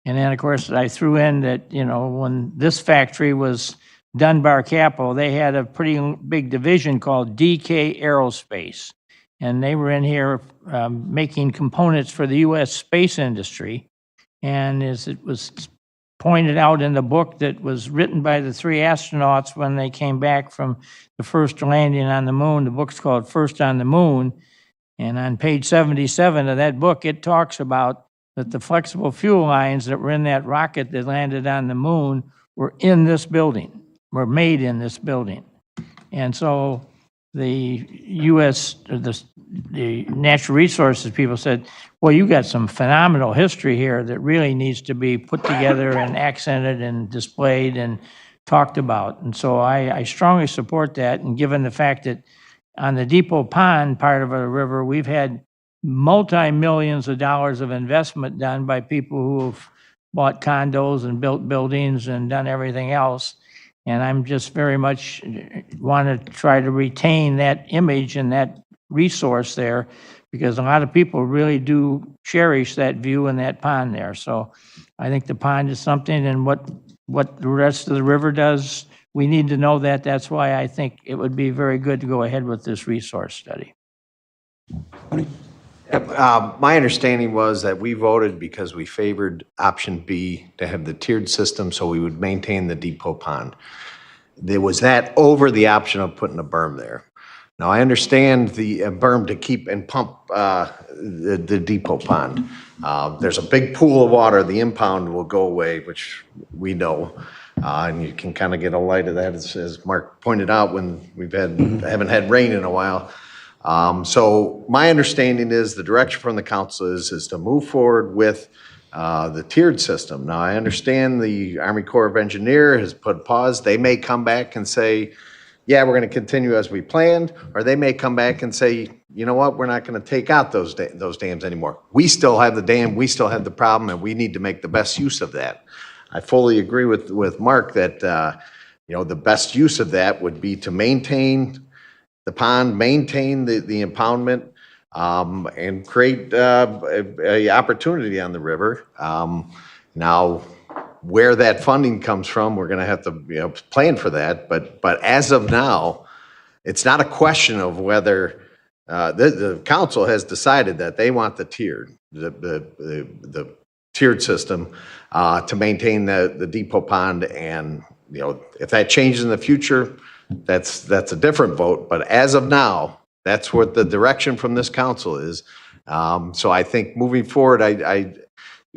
And then, of course, I threw in that, when this factory was Dunbar Capital, they had a pretty big division called DK Aerospace. And they were in here making components for the U.S. space industry. And as it was pointed out in the book that was written by the 3 astronauts when they came back from the first landing on the moon, the book's called First on the Moon. And on page 77 of that book, it talks about that the flexible fuel lines that were in that rocket that landed on the moon were in this building, were made in this building. And so the U.S., the natural resources people said, well, you got some phenomenal history here that really needs to be put together and accented and displayed and talked about. And so I strongly support that. And given the fact that on the Depot Pond part of the river, we've had multi-millions of dollars of investment done by people who have bought condos and built buildings and done everything else. And I'm just very much want to try to retain that image and that resource there, because a lot of people really do cherish that view and that pond there. So I think the pond is something, and what the rest of the river does, we need to know that. That's why I think it would be very good to go ahead with this resource study. My understanding was that we voted because we favored option B to have the tiered system, so we would maintain the Depot Pond. There was that over the option of putting a berm there. Now, I understand the berm to keep and pump the Depot Pond. There's a big pool of water. The impound will go away, which we know. And you can kind of get a light of that, as Mark pointed out, when haven't had rain in a while. So my understanding is the direction from the council is to move forward with the tiered system. Now, I understand the Army Corps of Engineers has put pause. They may come back and say, yeah, we're going to continue as we planned, or they may come back and say, you know what, we're not going to take out those dams anymore. We still have the dam, we still have the problem, and we need to make the best use of that. I fully agree with Mark that the best use of that would be to maintain the pond, maintain the impoundment, and create a opportunity on the river. Now, where that funding comes from, we're going to have to plan for that. But as of now, it's not a question of whether the council has decided that they want the tiered. The tiered system to maintain the depot pond. And, if that changes in the future, that's a different vote. But as of now, that's what the direction from this council is. So I think moving forward,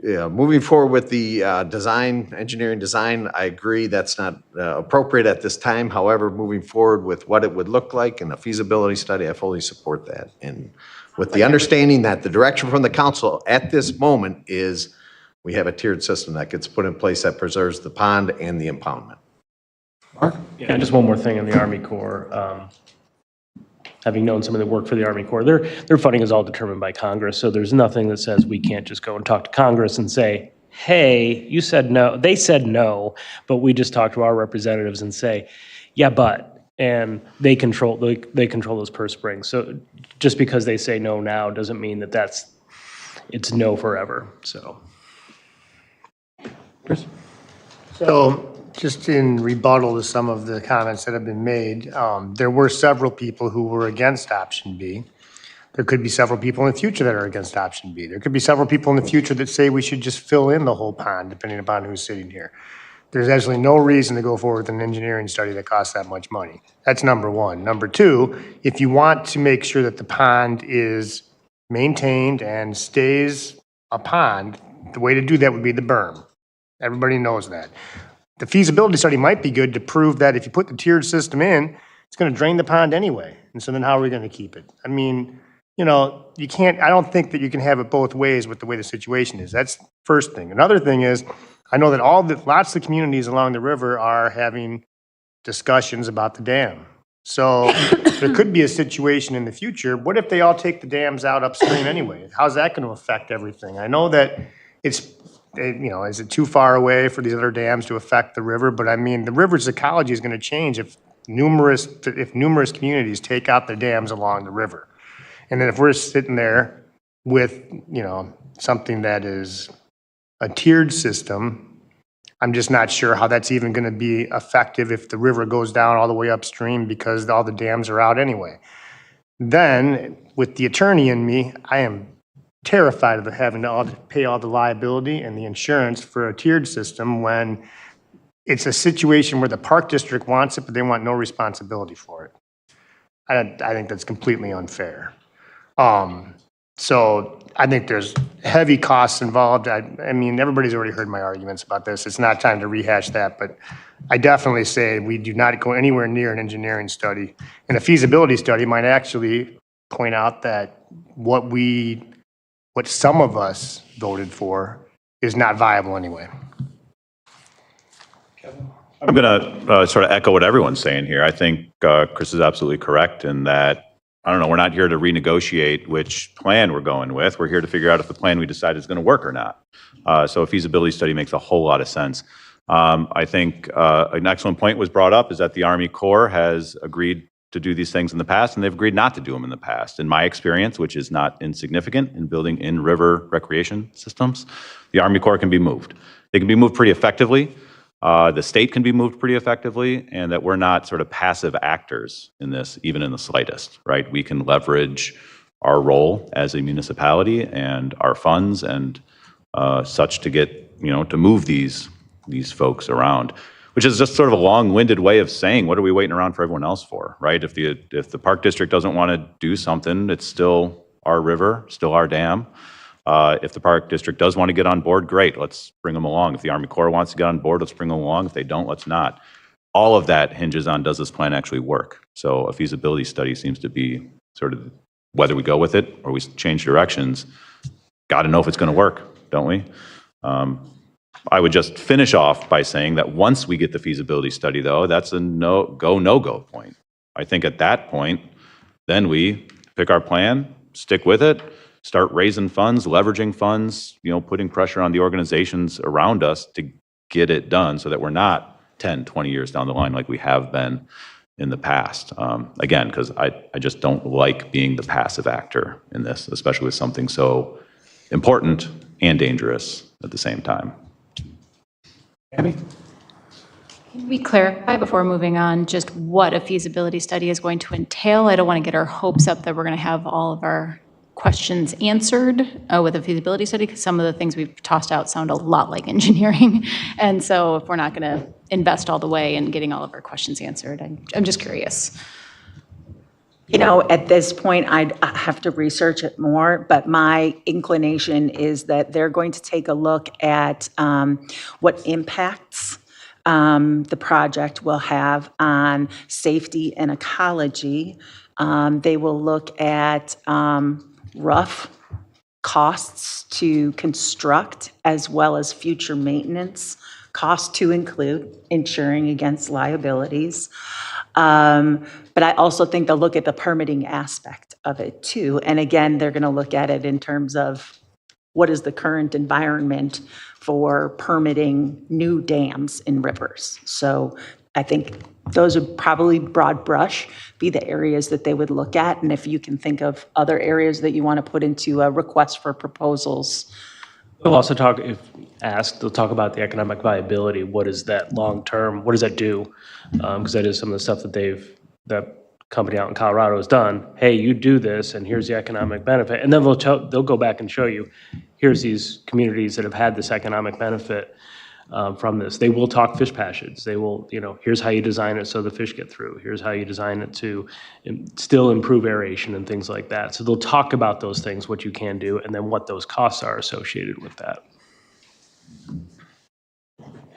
moving forward with the engineering design, I agree that's not appropriate at this time. However, moving forward with what it would look like in a feasibility study, I fully support that. And with the understanding that the direction from the council at this moment is we have a tiered system that gets put in place that preserves the pond and the impoundment. Mark? Yeah, just one more thing on the Army Corps. Having known some of the work for the Army Corps, their funding is all determined by Congress, so there's nothing that says we can't just go and talk to Congress and say, hey, you said no, they said no, but we just talk to our representatives and say, yeah, but, and they control those purse strings. So just because they say no now doesn't mean that it's no forever, so. Chris? So just in rebuttal to some of the comments that have been made, there were several people who were against option B. There could be several people in the future that are against option B. There could be several people in the future that say we should just fill in the whole pond, depending upon who's sitting here. There's actually no reason to go forward with an engineering study that costs that much money. That's number one. Number two, if you want to make sure that the pond is maintained and stays a pond, the way to do that would be the berm. Everybody knows that. The feasibility study might be good to prove that if you put the tiered system in, it's going to drain the pond anyway. And so then how are we going to keep it? I mean, you can't, I don't think that you can have it both ways with the way the situation is. That's the first thing. Another thing is, I know that lots of communities along the river are having discussions about the dam. So there could be a situation in the future. What if they all take the dams out upstream anyway? How's that going to affect everything? I know that is it too far away for these other dams to affect the river? But I mean, the river's ecology is going to change if numerous communities take out the dams along the river. And then if we're sitting there with, something that is a tiered system, I'm just not sure how that's even going to be effective if the river goes down all the way upstream because all the dams are out anyway. Then, with the attorney in me, I am terrified of having to pay all the liability and the insurance for a tiered system when it's a situation where the park district wants it, but they want no responsibility for it. I think that's completely unfair. So I think there's heavy costs involved. I mean, everybody's already heard my arguments about this. It's not time to rehash that, but I definitely say we do not go anywhere near an engineering study. And a feasibility study might actually point out that what some of us voted for is not viable anyway. I'm going to sort of echo what everyone's saying here. I think Chris is absolutely correct in that, I don't know, we're not here to renegotiate which plan we're going with. We're here to figure out if the plan we decide is going to work or not. So a feasibility study makes a whole lot of sense. I think an excellent point was brought up is that the Army Corps has agreed to do these things in the past, and they've agreed not to do them in the past. In my experience, which is not insignificant in building in-river recreation systems, the Army Corps can be moved. They can be moved pretty effectively. The state can be moved pretty effectively, and that we're not sort of passive actors in this, even in the slightest, right? We can leverage our role as a municipality and our funds and such to get, to move these folks around, which is just sort of a long-winded way of saying, what are we waiting around for everyone else for, right? If the park district doesn't want to do something, it's still our river, still our dam. If the park district does want to get on board, great, let's bring them along. If the Army Corps wants to get on board, let's bring them along. If they don't, let's not. All of that hinges on, does this plan actually work? So a feasibility study seems to be sort of, whether we go with it or we change directions, got to know if it's going to work, don't we? I would just finish off by saying that once we get the feasibility study, though, that's a no-go point. I think at that point, then we pick our plan, stick with it, start raising funds, leveraging funds, putting pressure on the organizations around us to get it done so that we're not 10, 20 years down the line like we have been in the past. Again, because I just don't like being the passive actor in this, especially with something so important and dangerous at the same time. Can we clarify before moving on just what a feasibility study is going to entail? I don't want to get our hopes up that we're going to have all of our questions answered with a feasibility study, because some of the things we've tossed out sound a lot like engineering. And so if we're not going to invest all the way in getting all of our questions answered, I'm just curious. You know, at this point, I'd have to research it more, but my inclination is that they're going to take a look at what impacts the project will have on safety and ecology. They will look at rough costs to construct as well as future maintenance costs to include insuring against liabilities. But I also think they'll look at the permitting aspect of it too. And again, they're going to look at it in terms of what is the current environment for permitting new dams in rivers. So I think those would probably broad brush be the areas that they would look at. And if you can think of other areas that you want to put into a request for proposals. We'll also talk, if asked, they'll talk about the economic viability. What is that long-term? What does that do? Because that is some of the stuff that company out in Colorado has done. Hey, you do this, and here's the economic benefit. And then they'll go back and show you, here's these communities that have had this economic benefit from this. They will talk fish passage. They will, here's how you design it so the fish get through. Here's how you design it to still improve aeration and things like that. So they'll talk about those things, what you can do, and then what those costs are associated with that.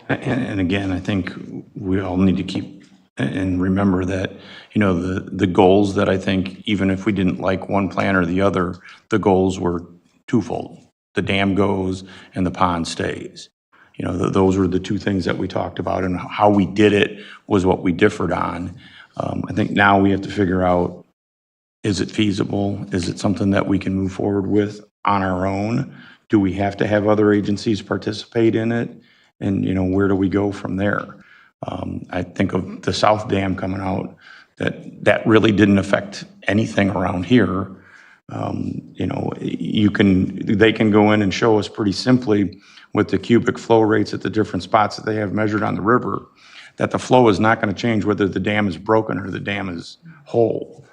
And again, I think we all need to keep and remember that, the goals that I think, even if we didn't like one plan or the other, the goals were twofold. The dam goes and the pond stays. Those were the two things that we talked about, and how we did it was what we differed on. I think now we have to figure out, is it feasible? Is it something that we can move forward with on our own? Do we have to have other agencies participate in it? And, where do we go from there? I think of the South Dam coming out, that really didn't affect anything around here. They can go in and show us pretty simply with the cubic flow rates at the different spots that they have measured on the river, that the flow is not going to change whether the dam is broken or the dam is whole.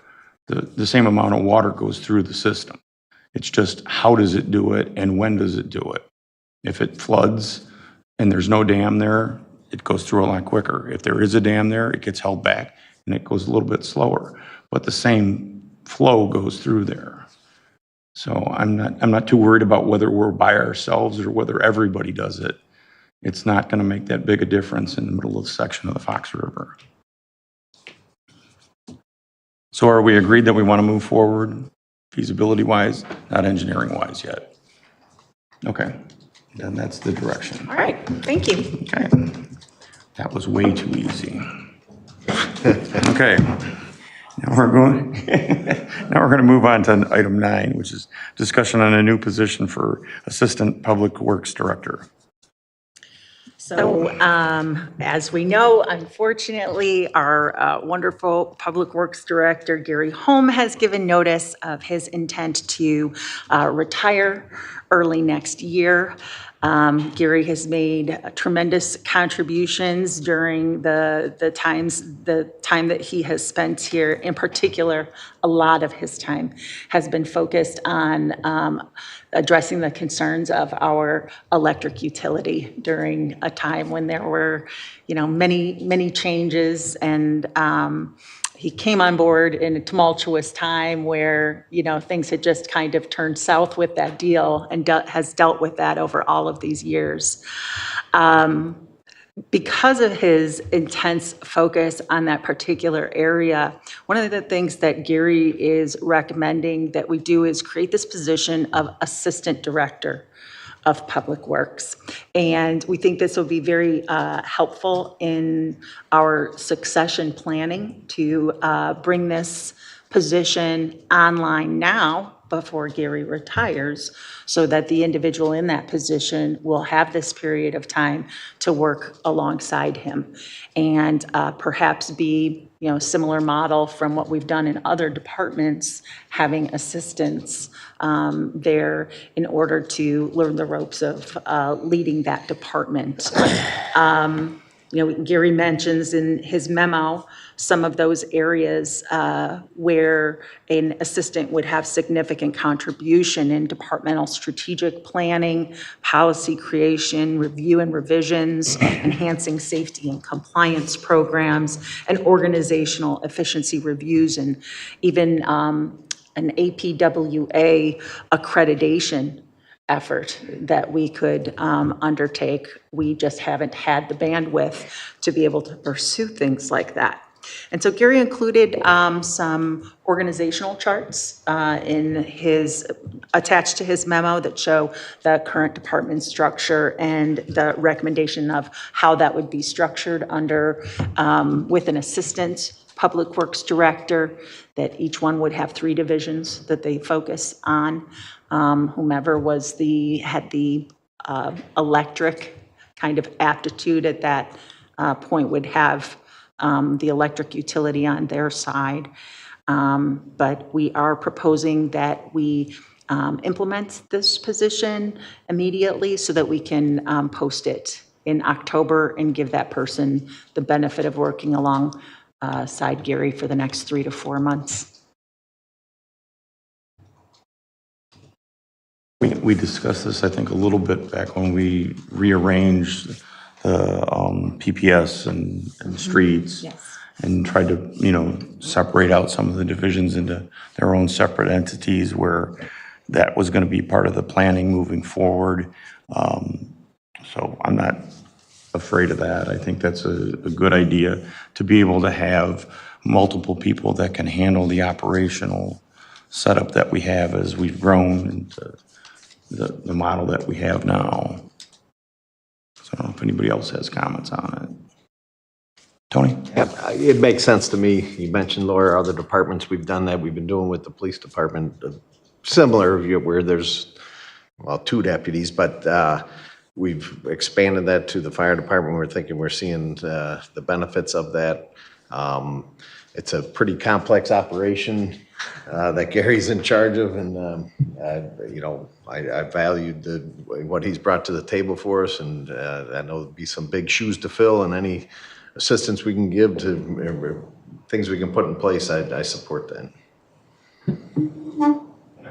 The same amount of water goes through the system. It's just how does it do it and when does it do it? If it floods and there's no dam there, it goes through a lot quicker. If there is a dam there, it gets held back and it goes a little bit slower. But the same flow goes through there. So I'm not too worried about whether we're by ourselves or whether everybody does it. It's not going to make that big a difference in the middle of the section of the Fox River. So are we agreed that we want to move forward feasibility-wise, not engineering-wise yet? Okay, then that's the direction. All right, thank you. Okay, that was way too easy. Okay. Now we're going to move on to item 9, which is discussion on a new position for Assistant Public Works Director. So as we know, unfortunately, our wonderful Public Works Director, Gary Holm, has given notice of his intent to retire early next year. Gary has made tremendous contributions during the time that he has spent here. In particular, a lot of his time has been focused on addressing the concerns of our electric utility during a time when there were, many changes, and he came on board in a tumultuous time where, things had just kind of turned south with that deal, and has dealt with that over all of these years. Because of his intense focus on that particular area, one of the things that Gary is recommending that we do is create this position of Assistant Director of Public Works. And we think this will be very helpful in our succession planning to bring this position online now before Gary retires, so that the individual in that position will have this period of time to work alongside him, and perhaps be, similar model from what we've done in other departments, having assistants there in order to learn the ropes of leading that department. Gary mentions in his memo some of those areas where an assistant would have significant contribution in departmental strategic planning, policy creation, review and revisions, enhancing safety and compliance programs, and organizational efficiency reviews, and even an APWA accreditation effort that we could undertake. We just haven't had the bandwidth to be able to pursue things like that. And so Gary included some organizational charts attached to his memo that show the current department structure and the recommendation of how that would be structured with an assistant public works director, that each one would have 3 divisions that they focus on. Whomever had the electric kind of aptitude at that point would have the electric utility on their side. But we are proposing that we implement this position immediately so that we can post it in October and give that person the benefit of working alongside Gary for the next 3 to 4 months. We discussed this, I think, a little bit back when we rearranged the PPS and streets. Yes. And tried to, separate out some of the divisions into their own separate entities where that was going to be part of the planning moving forward. So I'm not afraid of that. I think that's a good idea to be able to have multiple people that can handle the operational setup that we have as we've grown into the model that we have now. So I don't know if anybody else has comments on it. Tony? Yeah, it makes sense to me. You mentioned, Laura, other departments, we've done that. We've been doing with the police department, similar, where there's, 2 deputies, but we've expanded that to the fire department. We're seeing the benefits of that. It's a pretty complex operation that Gary's in charge of, and I valued what he's brought to the table for us, and I know there'll be some big shoes to fill, and any assistance we can give to things we can put in place, I support that.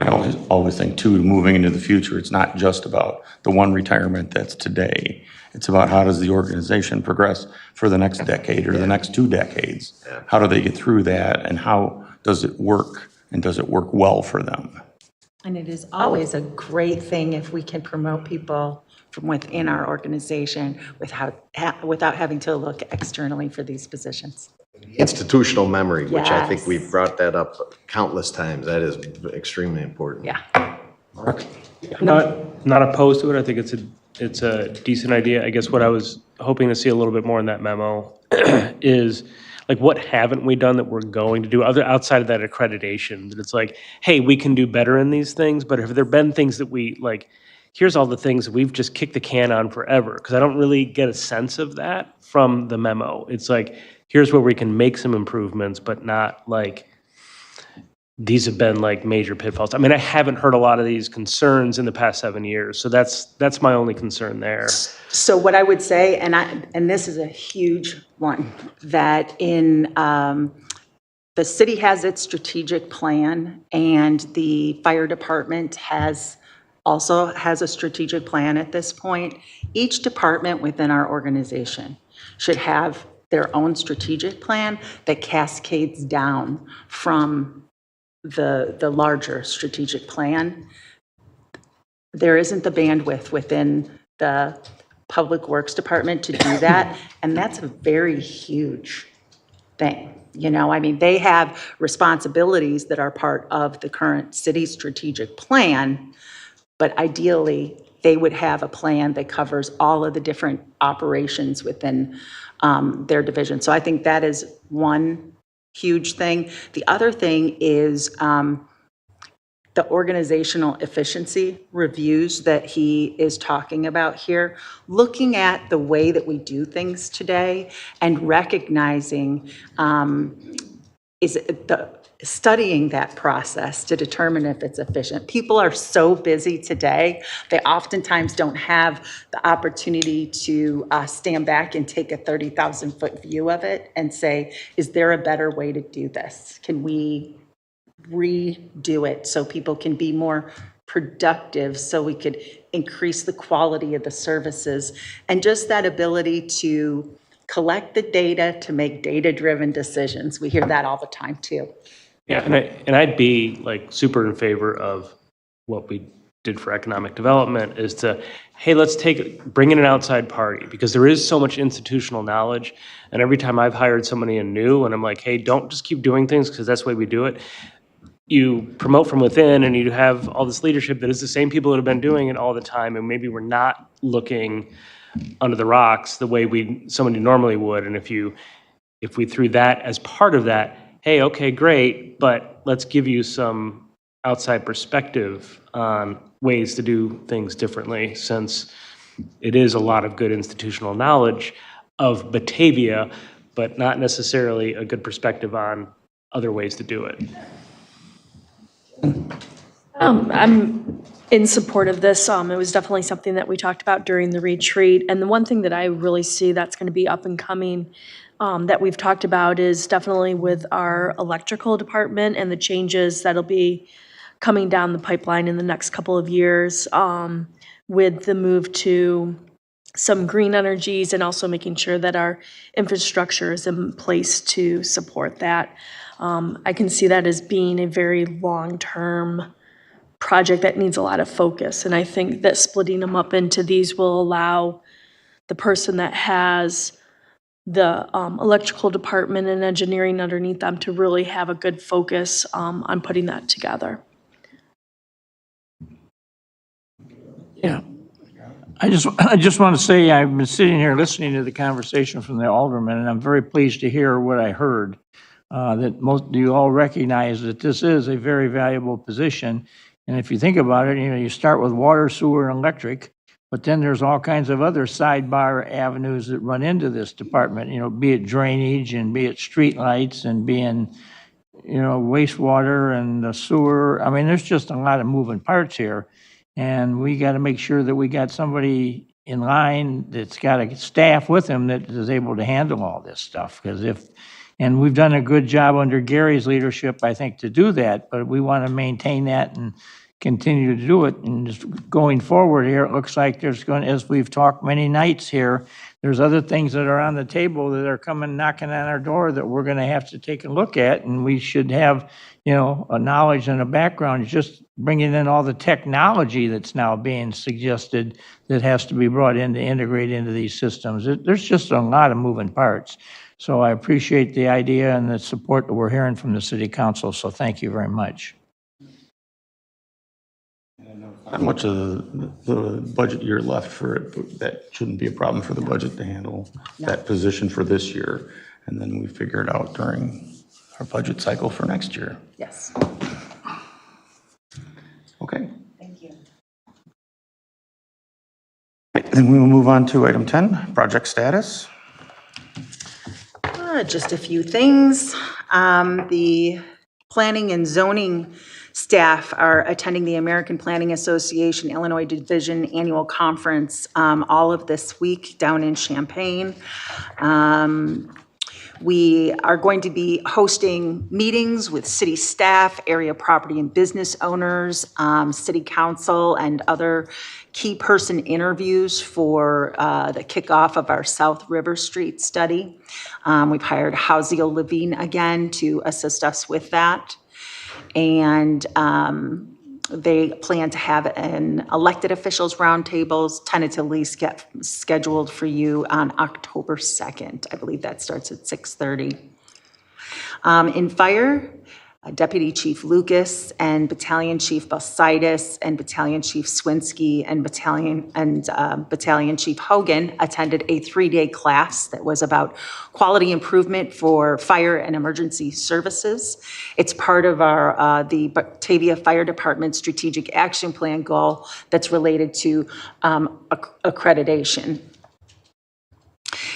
I always think too, moving into the future, it's not just about the one retirement that's today. It's about how does the organization progress for the next decade or the next 2 decades? How do they get through that, and how does it work, and does it work well for them? And it is always a great thing if we can promote people from within our organization without having to look externally for these positions. Institutional memory, which I think Yes. we've brought that up countless times. That is extremely important. Yeah. Not opposed to it. I think it's a decent idea. I guess what I was hoping to see a little bit more in that memo is like, what haven't we done that we're going to do outside of that accreditation? That it's like, hey, we can do better in these things, but have there been things that we like? Here's all the things that we've just kicked the can on forever, because I don't really get a sense of that from the memo. It's like, here's where we can make some improvements, but not like these have been like major pitfalls. I mean, I haven't heard a lot of these concerns in the past 7 years, so that's my only concern there. So what I would say, and this is a huge one, that in the city has its strategic plan, and the fire department also has a strategic plan at this point. Each department within our organization should have their own strategic plan that cascades down from the larger strategic plan. There isn't the bandwidth within the Public Works Department to do that, and that's a very huge thing. I mean, they have responsibilities that are part of the current city strategic plan, but ideally, they would have a plan that covers all of the different operations within their division. So I think that is one huge thing. The other thing is the organizational efficiency reviews that he is talking about here, looking at the way that we do things today and recognizing studying that process to determine if it's efficient. People are so busy today, they oftentimes don't have the opportunity to stand back and take a 30,000-foot view of it and say, is there a better way to do this? Can we redo it so people can be more productive, so we could increase the quality of the services, and just that ability to collect the data to make data-driven decisions. We hear that all the time too. Yeah, and I'd be like super in favor of what we did for economic development is to, hey, let's bring in an outside party, because there is so much institutional knowledge. And every time I've hired somebody new and I'm like, hey, don't just keep doing things because that's the way we do it. You promote from within and you have all this leadership that is the same people that have been doing it all the time. And maybe we're not looking under the rocks the way somebody normally would. And if we threw that as part of that, hey, okay, great, but let's give you some outside perspective on ways to do things differently, since it is a lot of good institutional knowledge of Batavia, but not necessarily a good perspective on other ways to do it. I'm in support of this. It was definitely something that we talked about during the retreat. And the one thing that I really see that's going to be up and coming that we've talked about is definitely with our electrical department and the changes that'll be coming down the pipeline in the next couple of years with the move to some green energies and also making sure that our infrastructure is in place to support that. I can see that as being a very long-term project that needs a lot of focus. And I think that splitting them up into these will allow the person that has the electrical department and engineering underneath them to really have a good focus on putting that together. Yeah. I just want to say I've been sitting here listening to the conversation from the alderman, and I'm very pleased to hear what I heard, that most of you all recognize that this is a very valuable position. And if you think about it, you start with water, sewer, and electric, but then there's all kinds of other sidebar avenues that run into this department, be it drainage and be it street lights and being, wastewater and the sewer. I mean, there's just a lot of moving parts here. And we got to make sure that we got somebody in line that's got a staff with them that is able to handle all this stuff. And we've done a good job under Gary's leadership, I think, to do that, but we want to maintain that and continue to do it. And just going forward here, it looks like there's going, as we've talked many nights here, there's other things that are on the table that are coming knocking on our door that we're going to have to take a look at, and we should have, a knowledge and a background. Just bringing in all the technology that's now being suggested that has to be brought in to integrate into these systems. There's just a lot of moving parts. So I appreciate the idea and the support that we're hearing from the City Council, so thank you very much. Not much of the budget year left for it, but that shouldn't be a problem for the budget to handle that position for this year. And then we figure it out during our budget cycle for next year. Yes. Okay. Thank you. Then we will move on to item 10, project status. Just a few things. The planning and zoning staff are attending the American Planning Association Illinois Division Annual Conference all of this week down in Champaign. We are going to be hosting meetings with city staff, area property and business owners, city council, and other key person interviews for the kickoff of our South River Street study. We've hired Housiel Levine again to assist us with that. And they plan to have an elected officials roundtables tentatively scheduled for you on October 2nd. I believe that starts at 6:30. In fire, Deputy Chief Lucas and Battalion Chief Balsitis and Battalion Chief Swinsky and Battalion Chief Hogan attended a 3-day class that was about quality improvement for fire and emergency services. It's part of our the Batavia Fire Department Strategic Action Plan goal that's related to accreditation.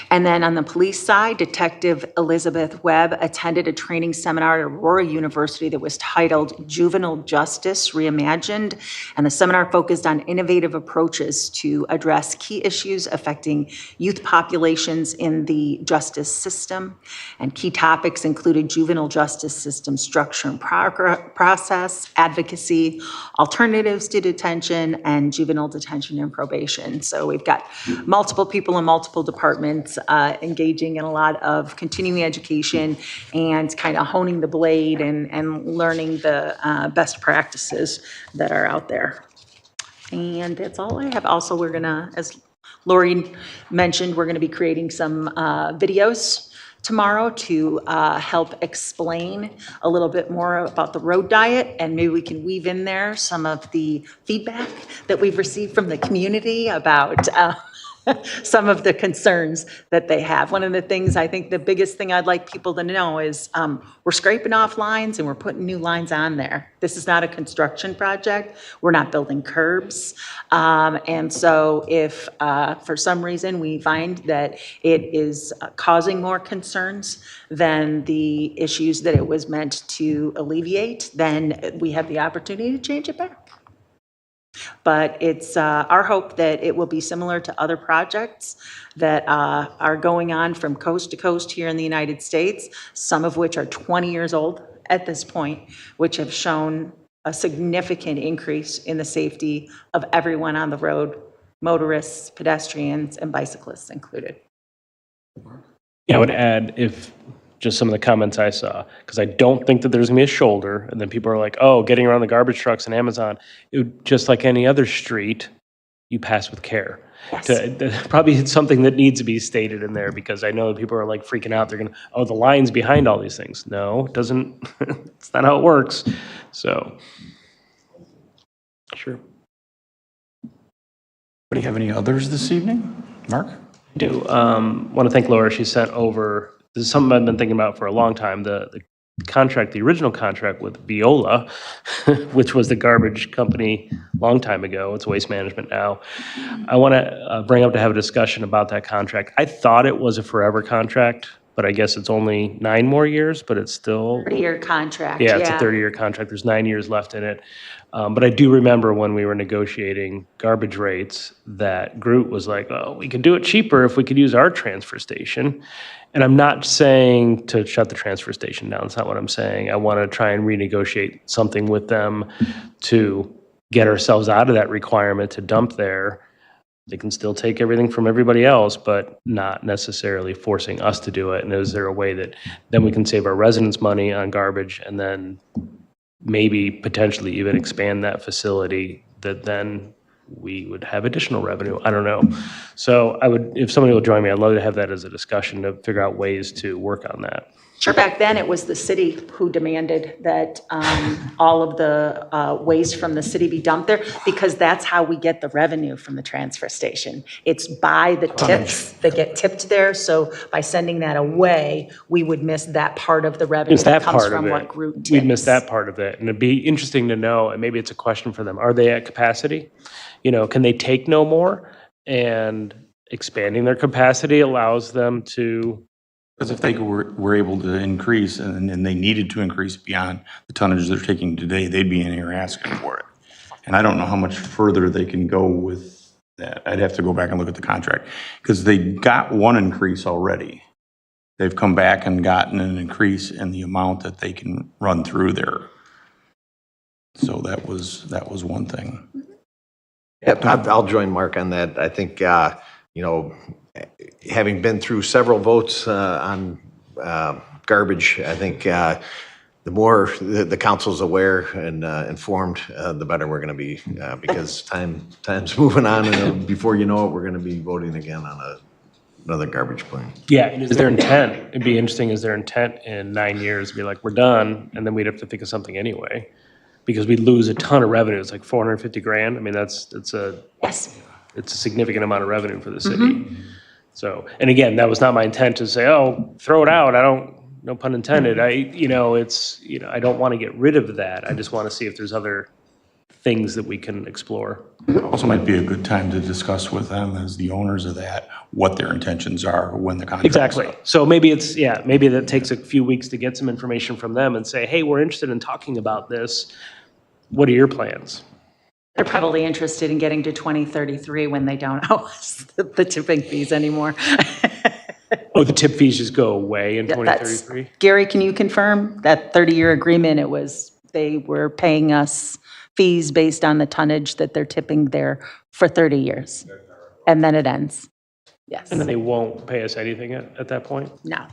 And then on the police side, Detective Elizabeth Webb attended a training seminar at Aurora University that was titled Juvenile Justice Reimagined, and the seminar focused on innovative approaches to address key issues affecting youth populations in the justice system. And key topics included juvenile justice system structure and process, advocacy, alternatives to detention, and juvenile detention and probation. So we've got multiple people in multiple departments engaging in a lot of continuing education and kind of honing the blade and learning the best practices that are out there. And that's all I have. Also, we're gonna, as Lori mentioned, we're gonna be creating some videos tomorrow to help explain a little bit more about the road diet, and maybe we can weave in there some of the feedback that we've received from the community about some of the concerns that they have. One of the things, I think the biggest thing I'd like people to know is we're scraping off lines and we're putting new lines on there. This is not a construction project. We're not building curbs. And so if for some reason we find that it is causing more concerns than the issues that it was meant to alleviate, then we have the opportunity to change it back. But it's our hope that it will be similar to other projects that are going on from coast to coast here in the United States, some of which are 20 years old at this point, which have shown a significant increase in the safety of everyone on the road, motorists, pedestrians, and bicyclists included. Yeah, I would add, if just some of the comments I saw, because I don't think that there's gonna be a shoulder, and then people are like, oh, getting around the garbage trucks and Amazon, just like any other street, you pass with care. Yes. Probably something that needs to be stated in there, because I know that people are like freaking out. They're gonna, oh, the line's behind all these things. No, it doesn't, it's not how it works. So, sure. Anybody have any others this evening? Mark? I do. Want to thank Laura. She sent over, this is something I've been thinking about for a long time, the contract, the original contract with Viola, which was the garbage company a long time ago. It's Waste Management now. I want to bring up to have a discussion about that contract. I thought it was a forever contract, but I guess it's only 9 more years, but it's still 30-year contract. Yeah, it's a 30-year contract. There's 9 years left in it. But I do remember when we were negotiating garbage rates that Groot was like, oh, we could do it cheaper if we could use our transfer station. And I'm not saying to shut the transfer station down. That's not what I'm saying. I want to try and renegotiate something with them to get ourselves out of that requirement to dump there. They can still take everything from everybody else, but not necessarily forcing us to do it. And is there a way that then we can save our residents money on garbage and then maybe potentially even expand that facility that then we would have additional revenue? I don't know. So I would, if somebody will join me, I'd love to have that as a discussion to figure out ways to work on that. Sure, back then it was the city who demanded that all of the waste from the city be dumped there, because that's how we get the revenue from the transfer station. It's by the tips that get tipped there, so by sending that away, we would miss that part of the revenue that comes from what Groot tips. We'd miss that part of it, and it'd be interesting to know, and maybe it's a question for them, are they at capacity? You know, can they take no more? And expanding their capacity allows them to. Because if they were able to increase and they needed to increase beyond the tonnage they're taking today, they'd be in here asking for it. And I don't know how much further they can go with that. I'd have to go back and look at the contract, because they got one increase already. They've come back and gotten an increase in the amount that they can run through there. So that was one thing. Yeah, I'll join Mark on that. I think, you know, having been through several votes on garbage, I think the more the council's aware and informed, the better we're going to be, because time's moving on, and before you know it, we're going to be voting again on another garbage plan. Yeah, and is their intent, it'd be interesting, is their intent in 9 years to be like, we're done, and then we'd have to think of something anyway, because we'd lose a ton of revenue. It's like 450 grand. I mean, it's a significant amount of revenue for the city. Mm-hmm. So, and again, that was not my intent to say, oh, throw it out. No pun intended. I don't want to get rid of that. I just want to see if there's other things that we can explore. Also might be a good time to discuss with them as the owners of that, what their intentions are when the contract's Exactly. up. So maybe it's, yeah, maybe that takes a few weeks to get some information from them and say, hey, we're interested in talking about this. What are your plans? They're probably interested in getting to 2033 when they don't owe us the tipping fees anymore. Oh, the tip fees just go away in Yeah, that's- 2033? Gary, can you confirm that 30-year agreement, they were paying us fees based on the tonnage that they're tipping there for 30 years? And then it ends? Yes. And then they won't pay us anything at that point? No.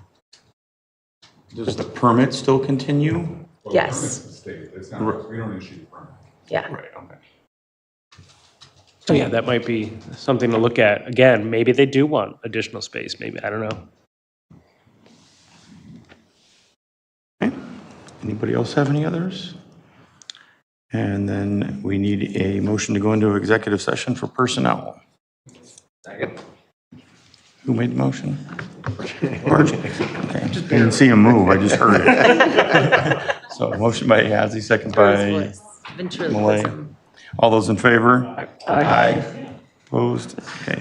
Does the permit still continue? Yes. It's not, we don't issue the permit. Yeah. Right, okay. So yeah, that might be something to look at. Again, maybe they do want additional space, maybe, I don't know. Okay. Anybody else have any others? And then we need a motion to go into executive session for personnel. Second. Who made the motion? George? Okay, I didn't see him move, I just heard it. So motion by Yazzie, second by Malay. All those in favor? Aye. Opposed? Okay.